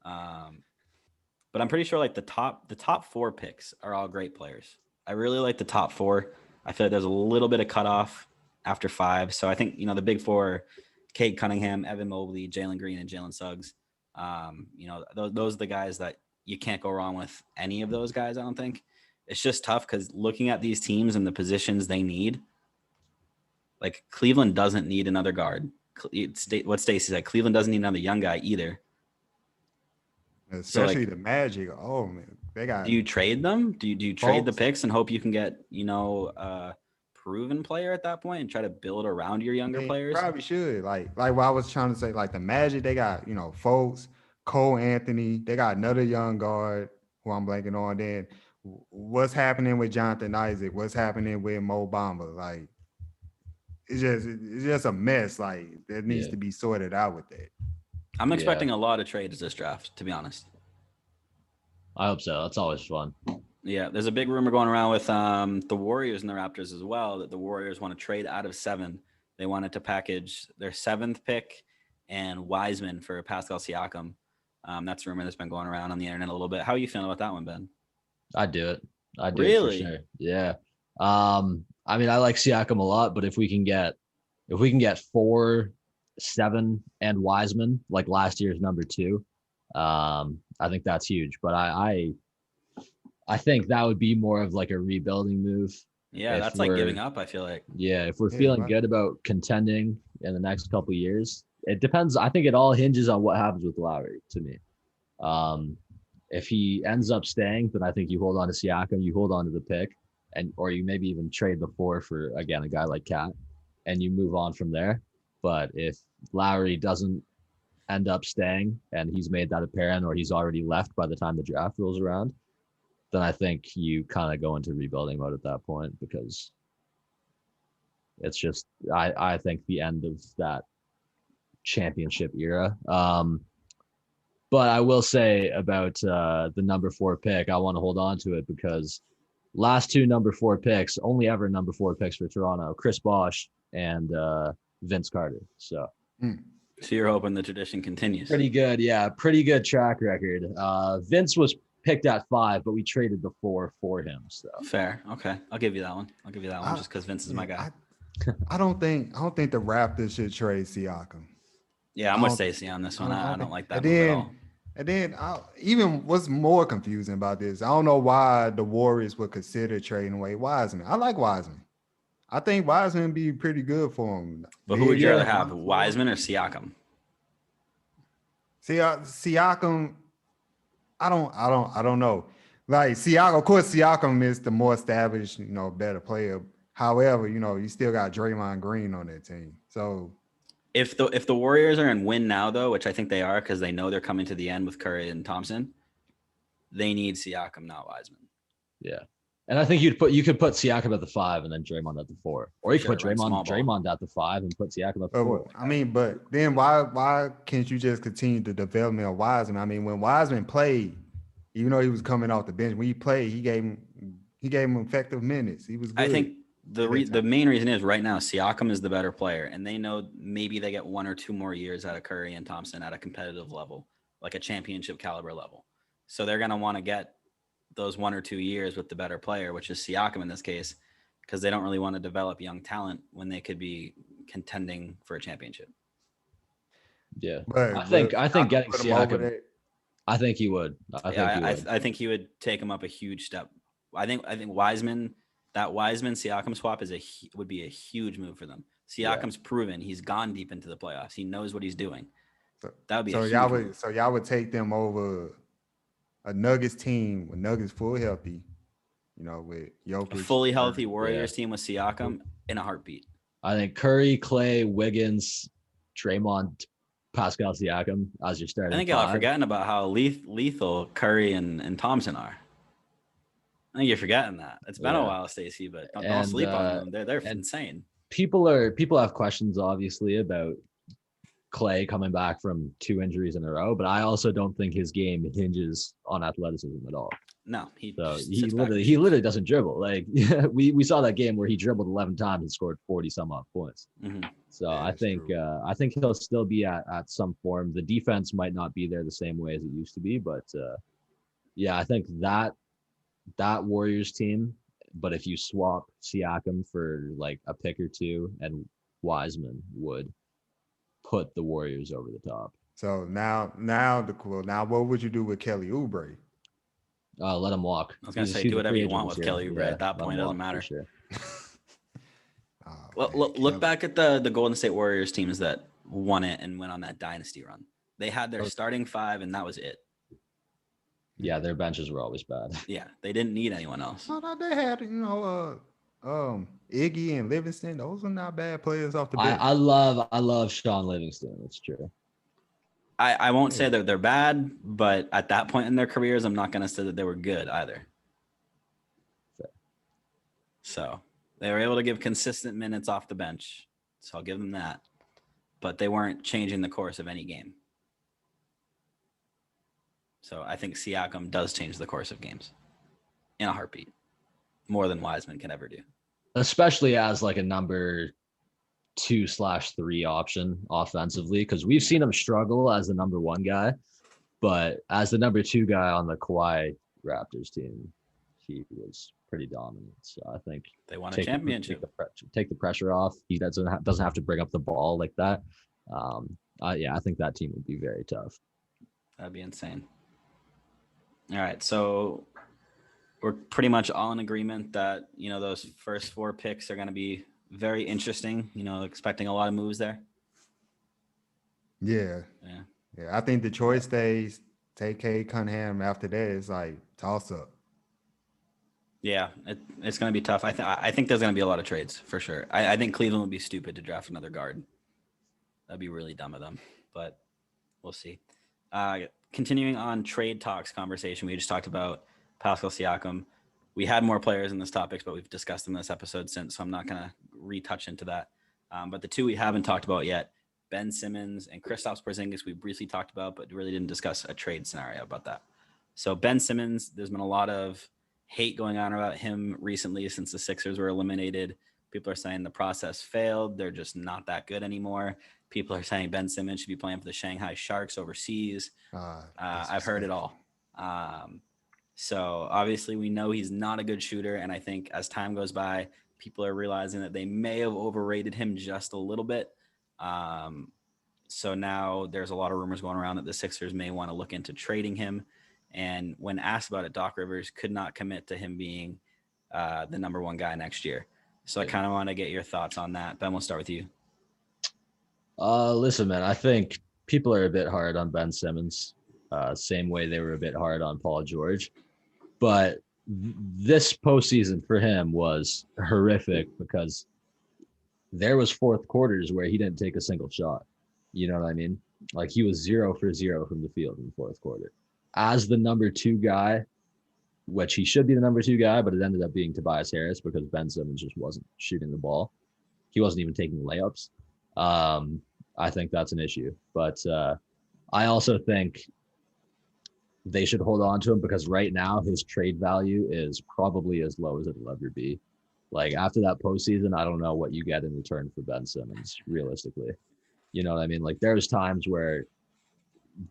But I'm pretty sure like the top 4 picks are all great players. I really like the top 4. I feel like there's a little bit of cutoff after 5. So I think, the big 4, Cade Cunningham, Evan Mobley, Jalen Green, and Jalen Suggs. Those are the guys that you can't go wrong with any of those guys, I don't think. It's just tough because looking at these teams and the positions they need, like Cleveland doesn't need another guard. What Stacey said, Cleveland doesn't need another young guy either. Especially the Magic. Oh man, they got. Do you trade them? Do you trade the picks and hope you can get a proven player at that point and try to build around your younger players? Probably should. Like what I was trying to say, like the Magic, they got folks, Cole Anthony. They got another young guard who I'm blanking on. Then what's happening with Jonathan Isaac? What's happening with Mo Bamba? Like it's just a mess. Like that needs to be sorted out with that. I'm expecting a lot of trades this draft, to be honest. I hope so. That's always fun. Yeah, there's a big rumor going around with the Warriors and the Raptors as well, that the Warriors want to trade out of 7. They wanted to package their 7th pick and Wiseman for Pascal Siakam. That's a rumor that's been going around on the internet a little bit. How are you feeling about that one, Ben? I'd do it. I'd do Really? it for sure. Yeah. I mean, I like Siakam a lot, but if we can get 4, 7, and Wiseman, like last year's number 2, I think that's huge. But I think that would be more of like a rebuilding move. Yeah, that's like giving up, I feel like. Yeah, if we're feeling good about contending in the next couple of years, it depends. I think it all hinges on what happens with Lowry to me. If he ends up staying, then I think you hold on to Siakam, you hold on to the pick, or you maybe even trade the 4 for, again, a guy like Cat, and you move on from there. But if Lowry doesn't end up staying and he's made that apparent, or he's already left by the time the draft rolls around, then I think you kind of go into rebuilding mode at that point, because it's just, I think the end of that championship era. But I will say about the number 4 pick, I want to hold on to it because last 2 number 4 picks, only ever number 4 picks for Toronto, Chris Bosh and Vince Carter. So you're hoping the tradition continues. Pretty good. Yeah. Pretty good track record. Vince was picked at 5, but we traded the 4 for him. So fair. Okay. I'll give you that one. Just because Vince is my guy. I don't think the Raptors should trade Siakam. Yeah, I'm with Stacey on this one. I don't like that move at all. And then even what's more confusing about this, I don't know why the Warriors would consider trading away Wiseman. I like Wiseman. I think Wiseman would be pretty good for him. But who would you rather have, Wiseman or Siakam? Siakam, I don't know. Like Siakam, of course, Siakam is the more established, better player. However, you still got Draymond Green on that team. So if the Warriors are in win now, though, which I think they are because they know they're coming to the end with Curry and Thompson, they need Siakam, not Wiseman. Yeah. And I think you could put Siakam at the 5 and then Draymond at the 4. Or you could put Draymond at the 5 and put Siakam at the 4. I mean, but then why can't you just continue the development of Wiseman? I mean, when Wiseman played, even though he was coming off the bench, when he played, he gave him effective minutes. He was good. I think the main reason is right now Siakam is the better player, and they know maybe they get 1 or 2 more years out of Curry and Thompson at a competitive level, like a championship caliber level. So they're gonna want to get those 1 or 2 years with the better player, which is Siakam in this case, because they don't really want to develop young talent when they could be contending for a championship. Yeah, I think getting Siakam. I think he would. I think he would take him up a huge step. I think Wiseman, that Wiseman-Siakam swap would be a huge move for them. Siakam's proven he's gone deep into the playoffs. He knows what he's doing. That would be a huge move. So y'all would take them over a Nuggets team with Nuggets full healthy, with Jokic. A fully healthy Warriors team with Siakam in a heartbeat. I think Curry, Clay, Wiggins, Draymond, Pascal Siakam as your starting. I think y'all are forgetting about how lethal Curry and Thompson are. I think you're forgetting that. It's been a while, Stacey, but don't sleep on them. They're insane. People have questions, obviously, about Clay coming back from 2 injuries in a row, but I also don't think his game hinges on athleticism at all. No, he literally doesn't dribble. Like we saw that game where he dribbled 11 times and scored 40 some odd points. Mm-hmm. So I think he'll still be at some form. The defense might not be there the same way as it used to be, but I think that Warriors team. But if you swap Siakam for like a pick or 2 and Wiseman would put the Warriors over the top. So now what would you do with Kelly Oubre? Let him walk. I was gonna say do whatever you want with Kelly Oubre. At that point, it doesn't matter. Sure. Look back at the Golden State Warriors teams that won it and went on that dynasty run. They had their starting 5, and that was it. Yeah, their benches were always bad. Yeah, they didn't need anyone else. No, they had Iggy and Livingston. Those are not bad players off the bench. I love Sean Livingston. That's true. I won't say that they're bad, but at that point in their careers, I'm not going to say that they were good either. Fair. So they were able to give consistent minutes off the bench. So I'll give them that. But they weren't changing the course of any game. So I think Siakam does change the course of games in a heartbeat, more than Wiseman can ever do. Especially as like a number 2/3 option offensively, because we've seen him struggle as the number 1 guy, but as the number 2 guy on the Kawhi Raptors team, he was pretty dominant. So I think they won a championship. Take the pressure off. He doesn't have to bring up the ball like that. I think that team would be very tough. That'd be insane. All right, so we're pretty much all in agreement that, you know, those first 4 picks are going to be very interesting, you know, expecting a lot of moves there. Yeah. I think Detroit stays, take Cade Cunningham. After that, it's like toss up. Yeah, it's going to be tough. I think there's going to be a lot of trades for sure. I think Cleveland would be stupid to draft another guard. That'd be really dumb of them, but we'll see. Continuing on trade talks conversation, we just talked about Pascal Siakam. We had more players in this topics, but we've discussed them this episode since, so I'm not going to retouch into that. But the 2 we haven't talked about yet, Ben Simmons and Kristaps Porzingis, we briefly talked about, but really didn't discuss a trade scenario about that. So Ben Simmons, there's been a lot of hate going on about him recently since the Sixers were eliminated. People are saying the process failed. They're just not that good anymore. People are saying Ben Simmons should be playing for the Shanghai Sharks overseas. I've heard it all. So obviously we know he's not a good shooter. And I think as time goes by, people are realizing that they may have overrated him just a little bit. So now there's a lot of rumors going around that the Sixers may want to look into trading him. And when asked about it, Doc Rivers could not commit to him being the number 1 guy next year. So I kind of want to get your thoughts on that. Ben, we'll start with you. Listen, man, I think people are a bit hard on Ben Simmons, same way they were a bit hard on Paul George. But this postseason for him was horrific because there was 4th quarters where he didn't take a single shot. You know what I mean? Like he was 0 for 0 from the field in the 4th quarter. As the number 2 guy, which he should be the number 2 guy, but it ended up being Tobias Harris because Ben Simmons just wasn't shooting the ball. He wasn't even taking layups. I think that's an issue. But I also think they should hold on to him because right now his trade value is probably as low as it'll ever be. Like after that postseason, I don't know what you get in return for Ben Simmons, realistically. You know what I mean? Like there's times where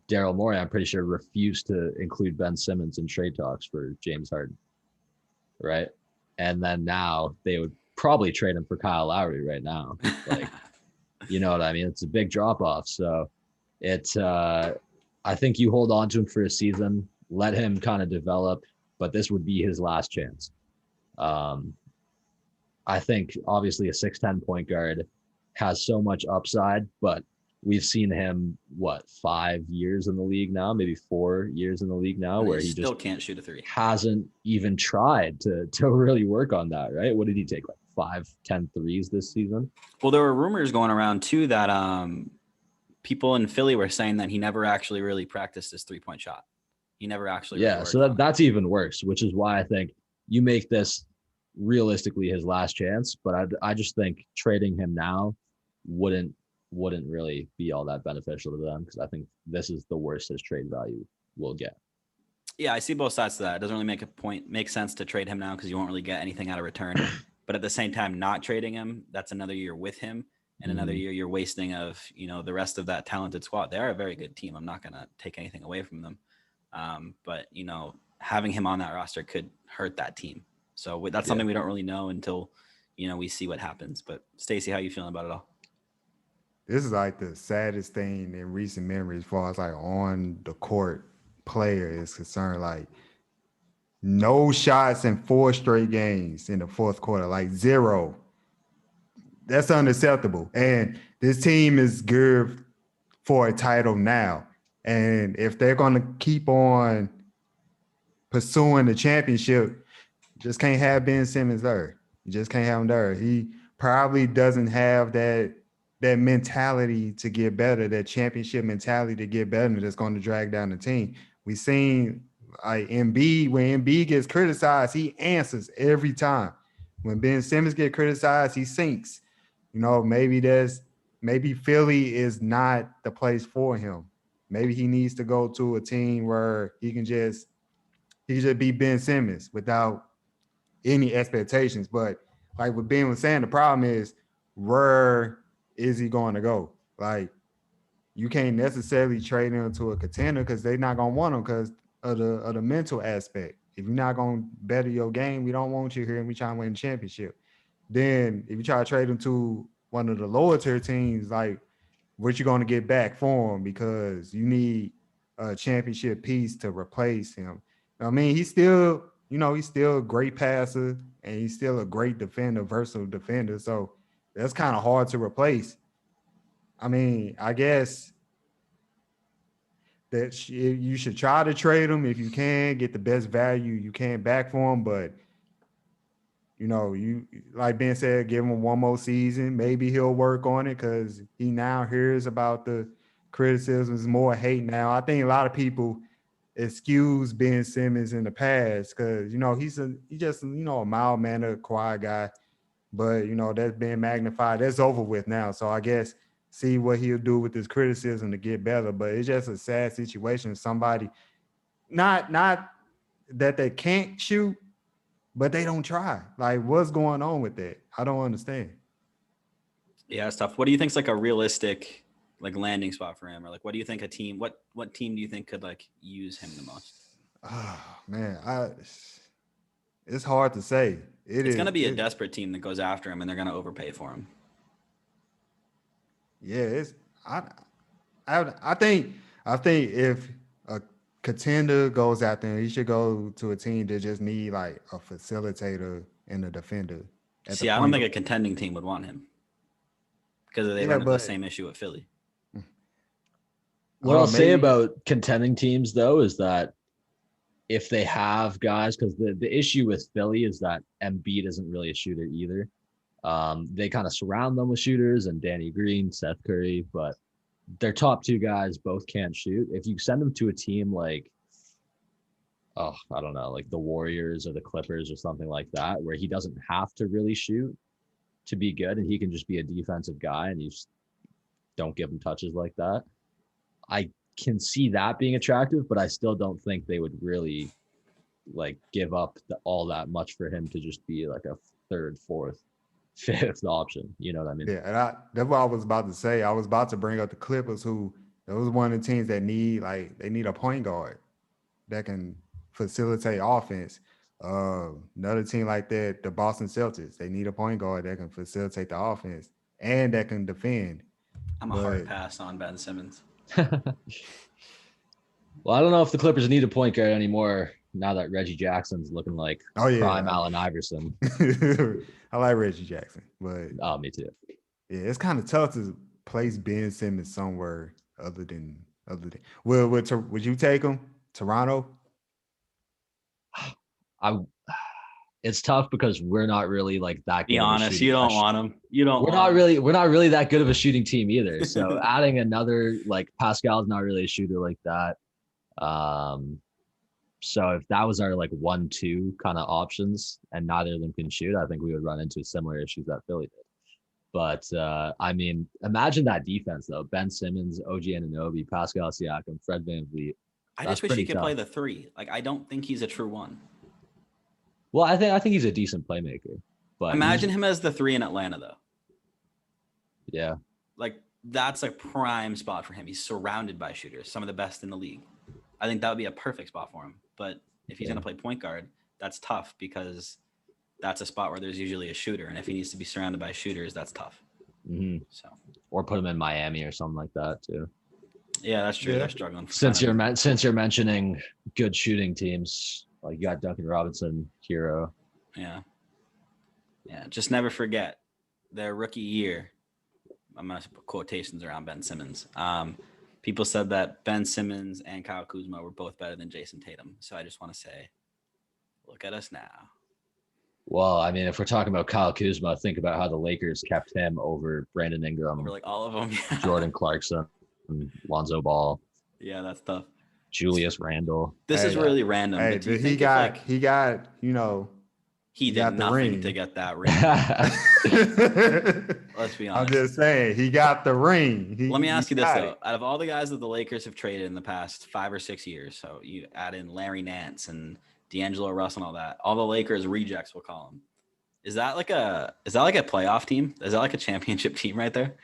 Daryl Morey, I'm pretty sure, refused to include Ben Simmons in trade talks for James Harden, right? And then now they would probably trade him for Kyle Lowry right now. Like, you know what I mean? It's a big drop off. So it's, I think you hold on to him for a season, let him kind of develop, but this would be his last chance. I think obviously a 6'10" point guard has so much upside, but we've seen him, 5 years in the league now, maybe 4 years in the league now, where he still just can't shoot a 3. Hasn't even tried to really work on that, right? What did he take, like 5-10 threes this season? Well, there were rumors going around too that people in Philly were saying that he never actually really practiced his 3-point shot. He never actually. Yeah, so that's even worse, which is why I think you make this realistically his last chance. But I just think trading him now wouldn't really be all that beneficial to them because I think this is the worst his trade value will get. Yeah, I see both sides to that. It doesn't really make sense to trade him now because you won't really get anything out of return. But at the same time, not trading him, that's another year with him and another year you're wasting of, the rest of that talented squad. They are a very good team. I'm not going to take anything away from them. But, having him on that roster could hurt that team. So that's something we don't really know until, we see what happens. But Stacey, how are you feeling about it all? This is like the saddest thing in recent memory as far as like on the court player is concerned. Like no shots in 4 straight games in the 4th quarter, like 0. That's unacceptable. And this team is good for a title now. And if they're going to keep on pursuing the championship, just can't have Ben Simmons there. You just can't have him there. He probably doesn't have that mentality to get better, that championship mentality to get better that's going to drag down the team. We've seen like Embiid, when Embiid gets criticized, he answers every time. When Ben Simmons gets criticized, he sinks. Maybe Philly is not the place for him. maybe he needs to go to a team where he can just be Ben Simmons without any expectations. But like what Ben was saying, the problem is where is he going to go? Like you can't necessarily trade him to a contender because they're not gonna want him because of the mental aspect. If you're not gonna better your game, we don't want you here and we trying to win the championship. Then if you try to trade him to one of the lower tier teams, like what you gonna get back for him because you need a championship piece to replace him. I mean, he's still a great passer and he's still a great defender, versatile defender. So that's kind of hard to replace. I mean, I guess that you should try to trade him if you can, get the best value you can back for him. But, you like Ben said, give him one more season. Maybe he'll work on it because he now hears about the criticisms, more hate now. I think a lot of people excuse Ben Simmons in the past because, he's just a mild-mannered, quiet guy. But, that's been magnified. That's over with now. So I guess see what he'll do with this criticism to get better. But it's just a sad situation. Somebody, not that they can't shoot, but they don't try. Like, what's going on with that? I don't understand. Yeah, it's tough. What do you think is like a realistic like landing spot for him? Or like what do you think a team what team do you think could like use him the most? Oh man, it's hard to say. It's gonna be a desperate team that goes after him and they're gonna overpay for him. Yeah, I think if a contender goes after him, he should go to a team that just need like a facilitator and a defender. See, I don't think a contending team would want him because they run into the same issue with Philly. What I'll say about contending teams though is that if they have guys, because the issue with Philly is that Embiid isn't really a shooter either. They kind of surround them with shooters and Danny Green, Seth Curry, but their top two guys both can't shoot. If you send them to a team like, I don't know, like the Warriors or the Clippers or something like that, where he doesn't have to really shoot to be good and he can just be a defensive guy and you just don't give him touches like that, I can see that being attractive, but I still don't think they would really like give up all that much for him to just be like a third, fourth, fifth option. You know what I mean? Yeah, and that's what I was about to say. I was about to bring up the Clippers, who those one of the teams that need a point guard that can facilitate offense. Another team like that, the Boston Celtics, they need a point guard that can facilitate the offense and that can defend. I'm a hard pass on Ben Simmons. Well, I don't know if the Clippers need a point guard anymore now that Reggie Jackson's looking like prime Allen Iverson. I like Reggie Jackson, but me too. Yeah, it's kind of tough to place Ben Simmons somewhere other than. Would you take him? Toronto? It's tough because we're not really like that. Be honest, you don't want him. We're not really that good of a shooting team either. So adding another like Pascal's not really a shooter like that. So if that was our like 1-2 kind of options and neither of them can shoot, I think we would run into similar issues that Philly did. But I mean, imagine that defense though: Ben Simmons, OG Anunoby, Pascal Siakam, Fred VanVleet. I just wish he could play the three. Like I don't think he's a true one. Well, I think he's a decent playmaker. But imagine him as the three in Atlanta, though. Yeah. Like, that's a prime spot for him. He's surrounded by shooters, some of the best in the league. I think that would be a perfect spot for him. But if he's going to play point guard, that's tough because that's a spot where there's usually a shooter. And if he needs to be surrounded by shooters, that's tough. Mm-hmm. So, or put him in Miami or something like that, too. Yeah, that's true. Yeah. They're struggling. Since you're mentioning good shooting teams, like you got Duncan Robinson, Hero. Yeah. Just never forget their rookie year. I'm going to put quotations around Ben Simmons. People said that Ben Simmons and Kyle Kuzma were both better than Jason Tatum. So I just want to say, look at us now. Well, I mean, if we're talking about Kyle Kuzma, think about how the Lakers kept him over Brandon Ingram. Over like all of them. Yeah. Jordan Clarkson, Lonzo Ball. Yeah, that's tough. Julius Randle. This is really random. Hey, he got He did got the nothing ring. to get that ring. Let's be honest. I'm just saying, he got the ring. Let me ask you this, though. Out of all the guys that the Lakers have traded in the past 5 or 6 years, so you add in Larry Nance and D'Angelo Russell and all that, all the Lakers rejects, we'll call them. Is that like a playoff team? Is that like a championship team right there?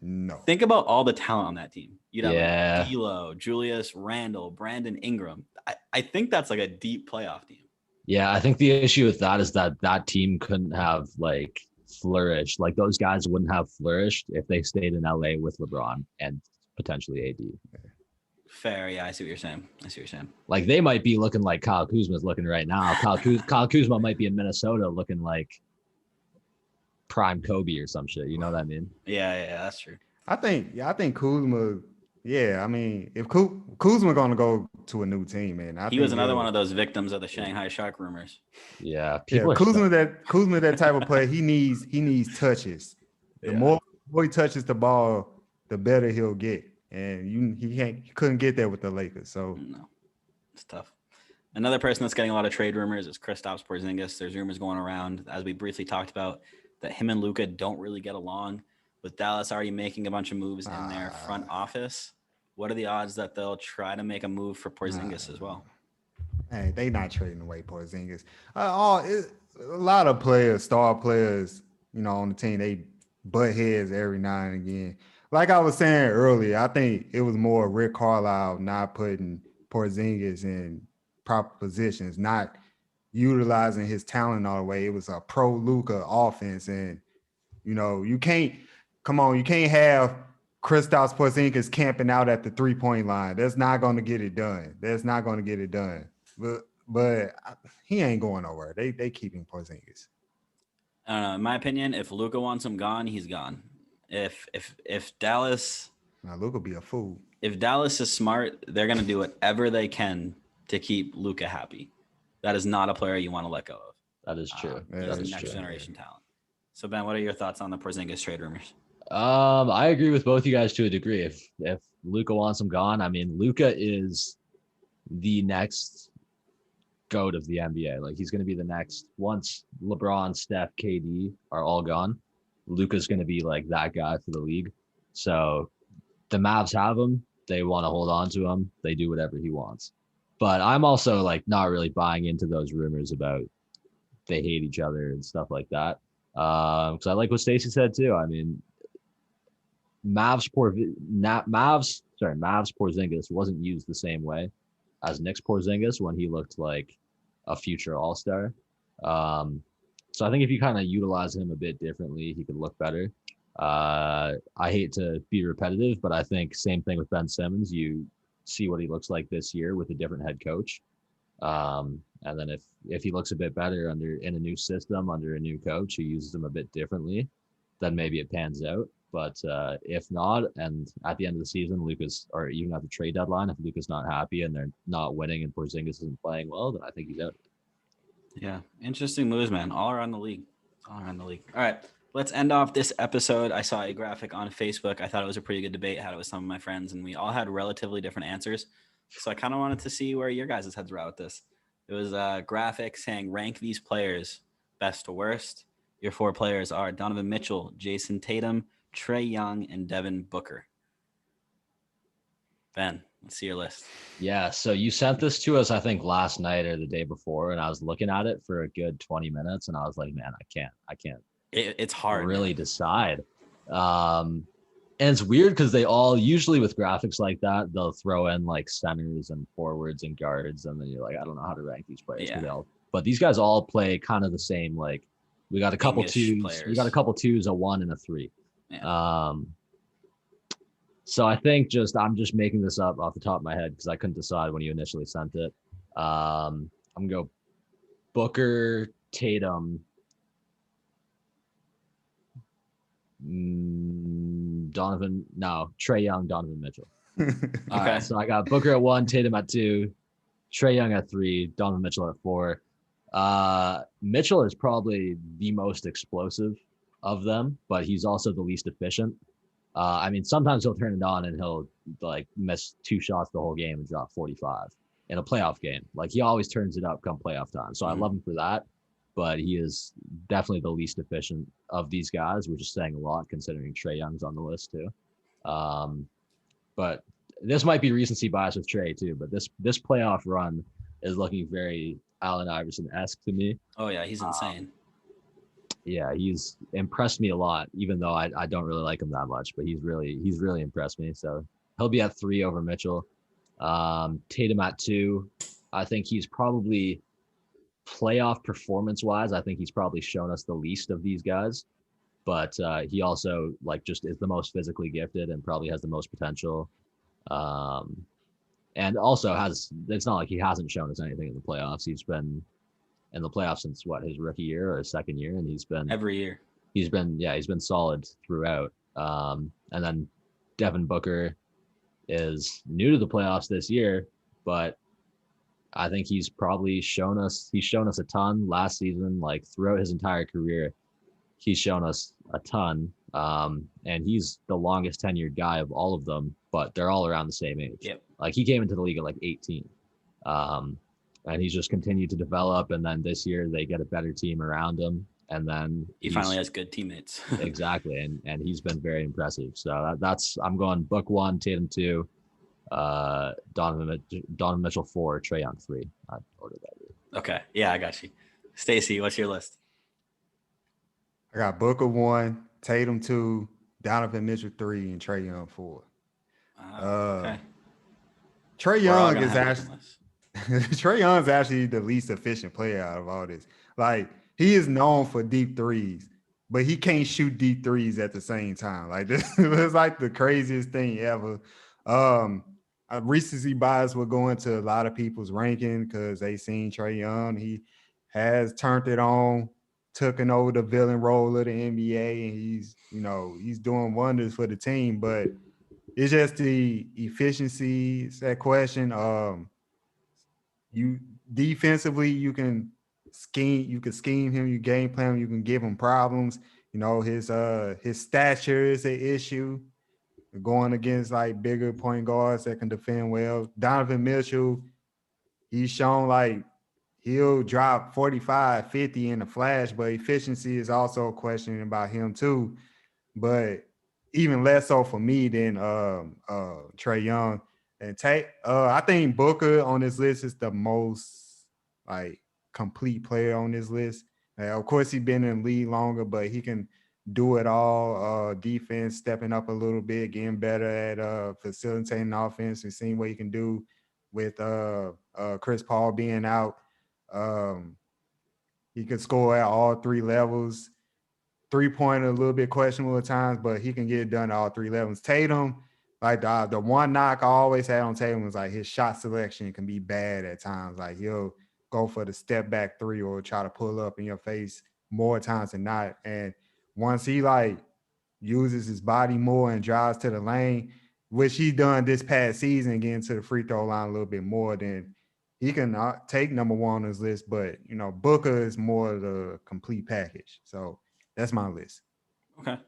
No. Think about all the talent on that team. You'd have Yeah. D'Lo, Julius Randle, Brandon Ingram. I think that's like a deep playoff team. Yeah, I think the issue with that is that team couldn't have like flourished. Like those guys wouldn't have flourished if they stayed in LA with LeBron and potentially AD. Fair, yeah, I see what you're saying. Like they might be looking like Kyle Kuzma's looking right now. Kyle Kuzma might be in Minnesota looking like prime Kobe or some shit. You know what I mean? Yeah, that's true. I think Kuzma. Yeah, I mean, if Kuzma gonna go to a new team, man, he was another one of those victims of the Shanghai Shark rumors. Yeah, Kuzma that type of player. He needs touches. The more he touches the ball, the better he'll get. And he couldn't get there with the Lakers. So no, it's tough. Another person that's getting a lot of trade rumors is Kristaps Porzingis. There's rumors going around, as we briefly talked about, that him and Luka don't really get along. With Dallas already making a bunch of moves in their front office, what are the odds that they'll try to make a move for Porzingis as well? Hey, they not trading away Porzingis. A lot of players, star players, on the team, they butt heads every now and again. Like I was saying earlier, I think it was more Rick Carlisle not putting Porzingis in proper positions, not utilizing his talent all the way. It was a pro Luka offense, and you can't have Kristaps Porzingis camping out at the 3-point line. That's not going to get it done. But he ain't going nowhere. They keeping Porzingis. I don't know. In my opinion, if Luka wants him gone, he's gone. If Dallas, now Luka be a fool. If Dallas is smart, they're going to do whatever they can to keep Luka happy. That is not a player you want to let go of. That is true. That is next generation talent. So Ben, what are your thoughts on the Porzingis trade rumors? I agree with both you guys to a degree. If Luka wants him gone, I mean, Luka is the next GOAT of the NBA. Like he's going to be the next, once LeBron, Steph, KD are all gone, Luka's going to be like that guy for the league. So the Mavs have him. They want to hold on to him. They do whatever he wants. But I'm also like not really buying into those rumors about they hate each other and stuff like that. Because I like what Stacey said too. I mean, Mavs Porzingis wasn't used the same way as Knicks Porzingis when he looked like a future all-star. So I think if you kind of utilize him a bit differently, he could look better. I hate to be repetitive, but I think same thing with Ben Simmons. You see what he looks like this year with a different head coach. And then if he looks a bit better in a new system, under a new coach who uses him a bit differently, then maybe it pans out. But if not, and at the end of the season, or even at the trade deadline, if Luka's not happy and they're not winning and Porzingis isn't playing well, then I think he's out. Yeah, interesting moves, man. All around the league. All right, let's end off this episode. I saw a graphic on Facebook. I thought it was a pretty good debate. I had it with some of my friends, and we all had relatively different answers. So I kind of wanted to see where your guys' heads were at with this. It was a graphic saying rank these players best to worst. Your 4 players are Donovan Mitchell, Jason Tatum, Trae Young, and Devin Booker. Ben, let's see your list. Yeah, so you sent this to us, I think, last night or the day before, and I was looking at it for a good 20 minutes, and I was like, man, I can't. It's hard. Really decide. And it's weird because they all, usually with graphics like that, they'll throw in like centers and forwards and guards, and then you're like, I don't know how to rank these players. Yeah. But these guys all play kind of the same. Like we got a couple twos, a 1 and a 3. Yeah. So I think I'm just making this up off the top of my head because I couldn't decide when you initially sent it. I'm gonna go Booker, Tatum, Trae Young, Donovan Mitchell. All right, so I got Booker at 1, Tatum at 2, Trae Young at 3, Donovan Mitchell at 4. Mitchell is probably the most explosive of them, but he's also the least efficient. I mean, sometimes he'll turn it on and he'll like miss 2 shots the whole game and drop 45 in a playoff game. Like he always turns it up come playoff time. So I love him for that. but he is definitely the least efficient of these guys, which is saying a lot considering Trae Young's on the list too. But this might be recency bias with Trae too, but this playoff run is looking very Allen Iverson-esque to me. Oh yeah, he's insane. Yeah, he's impressed me a lot, even though I don't really like him that much, but he's really impressed me. So he'll be at 3 over Mitchell. Tatum at 2. I think he's probably playoff performance wise, I think he's probably shown us the least of these guys, but he also like just is the most physically gifted and probably has the most potential. And also it's not like he hasn't shown us anything in the playoffs. He's been in the playoffs since his rookie year or his second year, and he's been every year. He's been solid throughout. And then Devin Booker is new to the playoffs this year, but I think he's probably shown us a ton last season. Like throughout his entire career, he's shown us a ton. And he's the longest tenured guy of all of them, but they're all around the same age. Yep. Like he came into the league at like 18. And he's just continued to develop. And then this year they get a better team around him. And then he finally has good teammates. Exactly. And he's been very impressive. So I'm going Book 1, Tatum 2, Donovan Mitchell 4, Trae Young 3. I ordered that. Okay. Yeah, I got you. Stacey, what's your list? I got Booker 1, Tatum 2, Donovan Mitchell 3, and Trae Young 4. Okay. Trae Young is actually Trae Young's actually the least efficient player out of all this. Like he is known for deep threes, but he can't shoot deep threes at the same time. Like this was like the craziest thing ever. Recency bias will go into a lot of people's ranking because they seen Trae Young. He has turned it on, taken over the villain role of the NBA, and he's doing wonders for the team. But it's just the efficiency. It's that question. You defensively, you can scheme him, you game plan him, you can give him problems. His stature is an issue. Going against like bigger point guards that can defend well. Donovan Mitchell, he's shown like he'll drop 45, 50 in the flash, but efficiency is also a question about him too. But even less so for me than Trae Young. And I think Booker on this list is the most like complete player on this list. Of course, he's been in the league longer, but he can do it all. Defense, stepping up a little bit, getting better at facilitating offense, and seeing what he can do with Chris Paul being out. He can score at all 3 levels. 3-pointer a little bit questionable at times, but he can get it done at all 3 levels. Tatum, like the one knock I always had on Tatum was like his shot selection can be bad at times. Like he'll go for the step back 3 or try to pull up in your face more times than not. And once he like uses his body more and drives to the lane, which he's done this past season, getting to the free throw line a little bit more, then he can take number 1 on his list. But Booker is more of the complete package. So that's my list. Okay.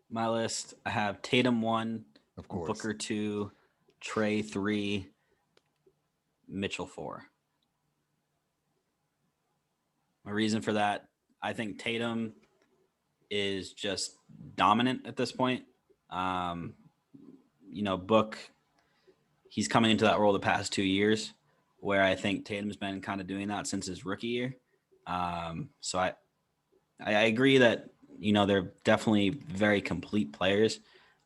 My list, I have Tatum 1, of course, Booker 2, Trae 3, Mitchell 4. My reason for that, I think Tatum is just dominant at this point. Book, he's coming into that role the past 2 years where I think Tatum's been kind of doing that since his rookie year. So I agree that, they're definitely very complete players.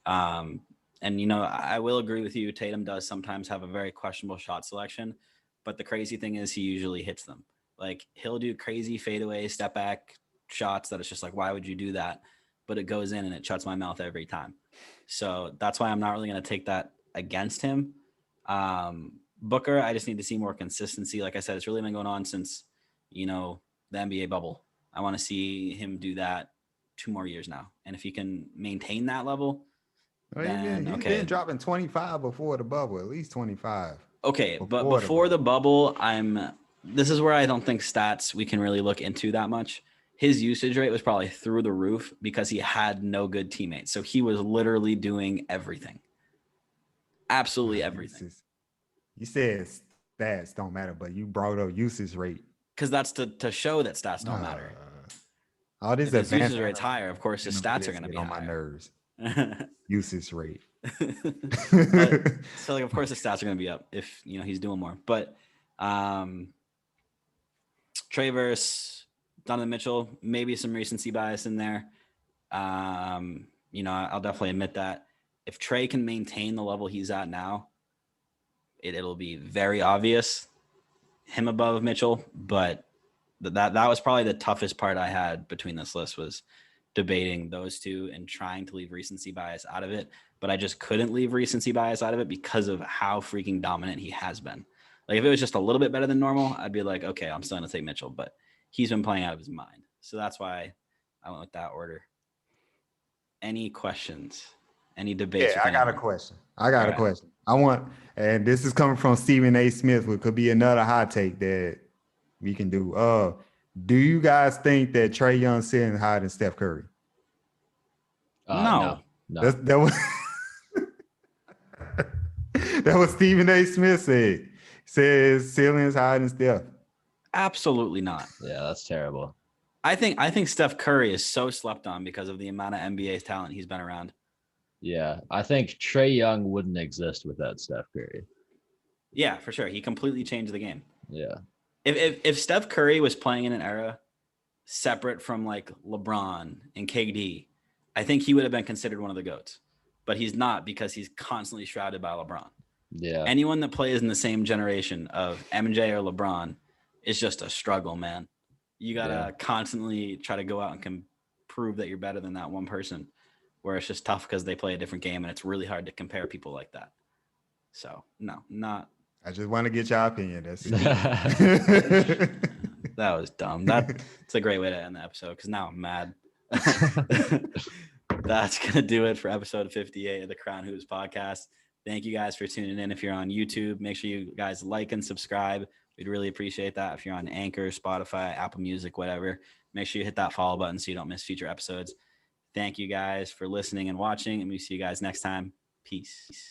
And I will agree with you. Tatum does sometimes have a very questionable shot selection, but the crazy thing is he usually hits them. Like he'll do crazy fadeaway step back shots that it's just like, why would you do that? But it goes in and it shuts my mouth every time. So that's why I'm not really going to take that against him. Booker, I just need to see more consistency. Like I said, it's really been going on since, the NBA bubble. I want to see him do that 2 more years now. And if he can maintain that level, he's been dropping 25 before the bubble, at least 25. Okay, but before the bubble, this is where I don't think stats we can really look into that much. His usage rate was probably through the roof because he had no good teammates. So he was literally doing everything. Absolutely everything. You said stats don't matter, but you brought up usage rate. Because that's to show that stats don't matter. All this If his advanced usage rate's higher, of course his stats are going to be on my higher. nerves. Usage rate. But, so like, of course the stats are going to be up if he's doing more. But Trey versus Donovan Mitchell, maybe some recency bias in there. I'll definitely admit that. If Trey can maintain the level he's at now, it'll be very obvious him above Mitchell. But that was probably the toughest part I had between this list, was debating those two and trying to leave recency bias out of it. But I just couldn't leave recency bias out of it because of how freaking dominant he has been. Like, if it was just a little bit better than normal, I'd be like, okay, I'm still going to take Mitchell. But he's been playing out of his mind. So that's why I went with that order. Any questions? Any debates? Yeah, I got a question. And this is coming from Stephen A. Smith, which could be another hot take that we can do. Do you guys think that Trae Young sitting higher than Steph Curry? No. That was that was Stephen A. Smith said. Says ceiling is higher than Steph. Absolutely not. Yeah, that's terrible. I think Steph Curry is so slept on because of the amount of NBA talent he's been around. Yeah, I think Trae Young wouldn't exist without Steph Curry. Yeah, for sure. He completely changed the game. Yeah. If Steph Curry was playing in an era separate from like LeBron and KD, I think he would have been considered one of the GOATs. But he's not, because he's constantly shrouded by LeBron. Yeah. Anyone that plays in the same generation of MJ or LeBron is just a struggle, man. You got to constantly try to go out and prove that you're better than that one person, where it's just tough because they play a different game, and it's really hard to compare people like that. So, no, not. I just want to get your opinion. That's it. That was dumb. That's a great way to end the episode, because now I'm mad. That's going to do it for episode 58 of the Crown Hoops Podcast. Thank you guys for tuning in. If you're on YouTube, make sure you guys like and subscribe. We'd really appreciate that. If you're on Anchor, Spotify, Apple Music, whatever, make sure you hit that follow button so you don't miss future episodes. Thank you guys for listening and watching, and we'll see you guys next time. Peace.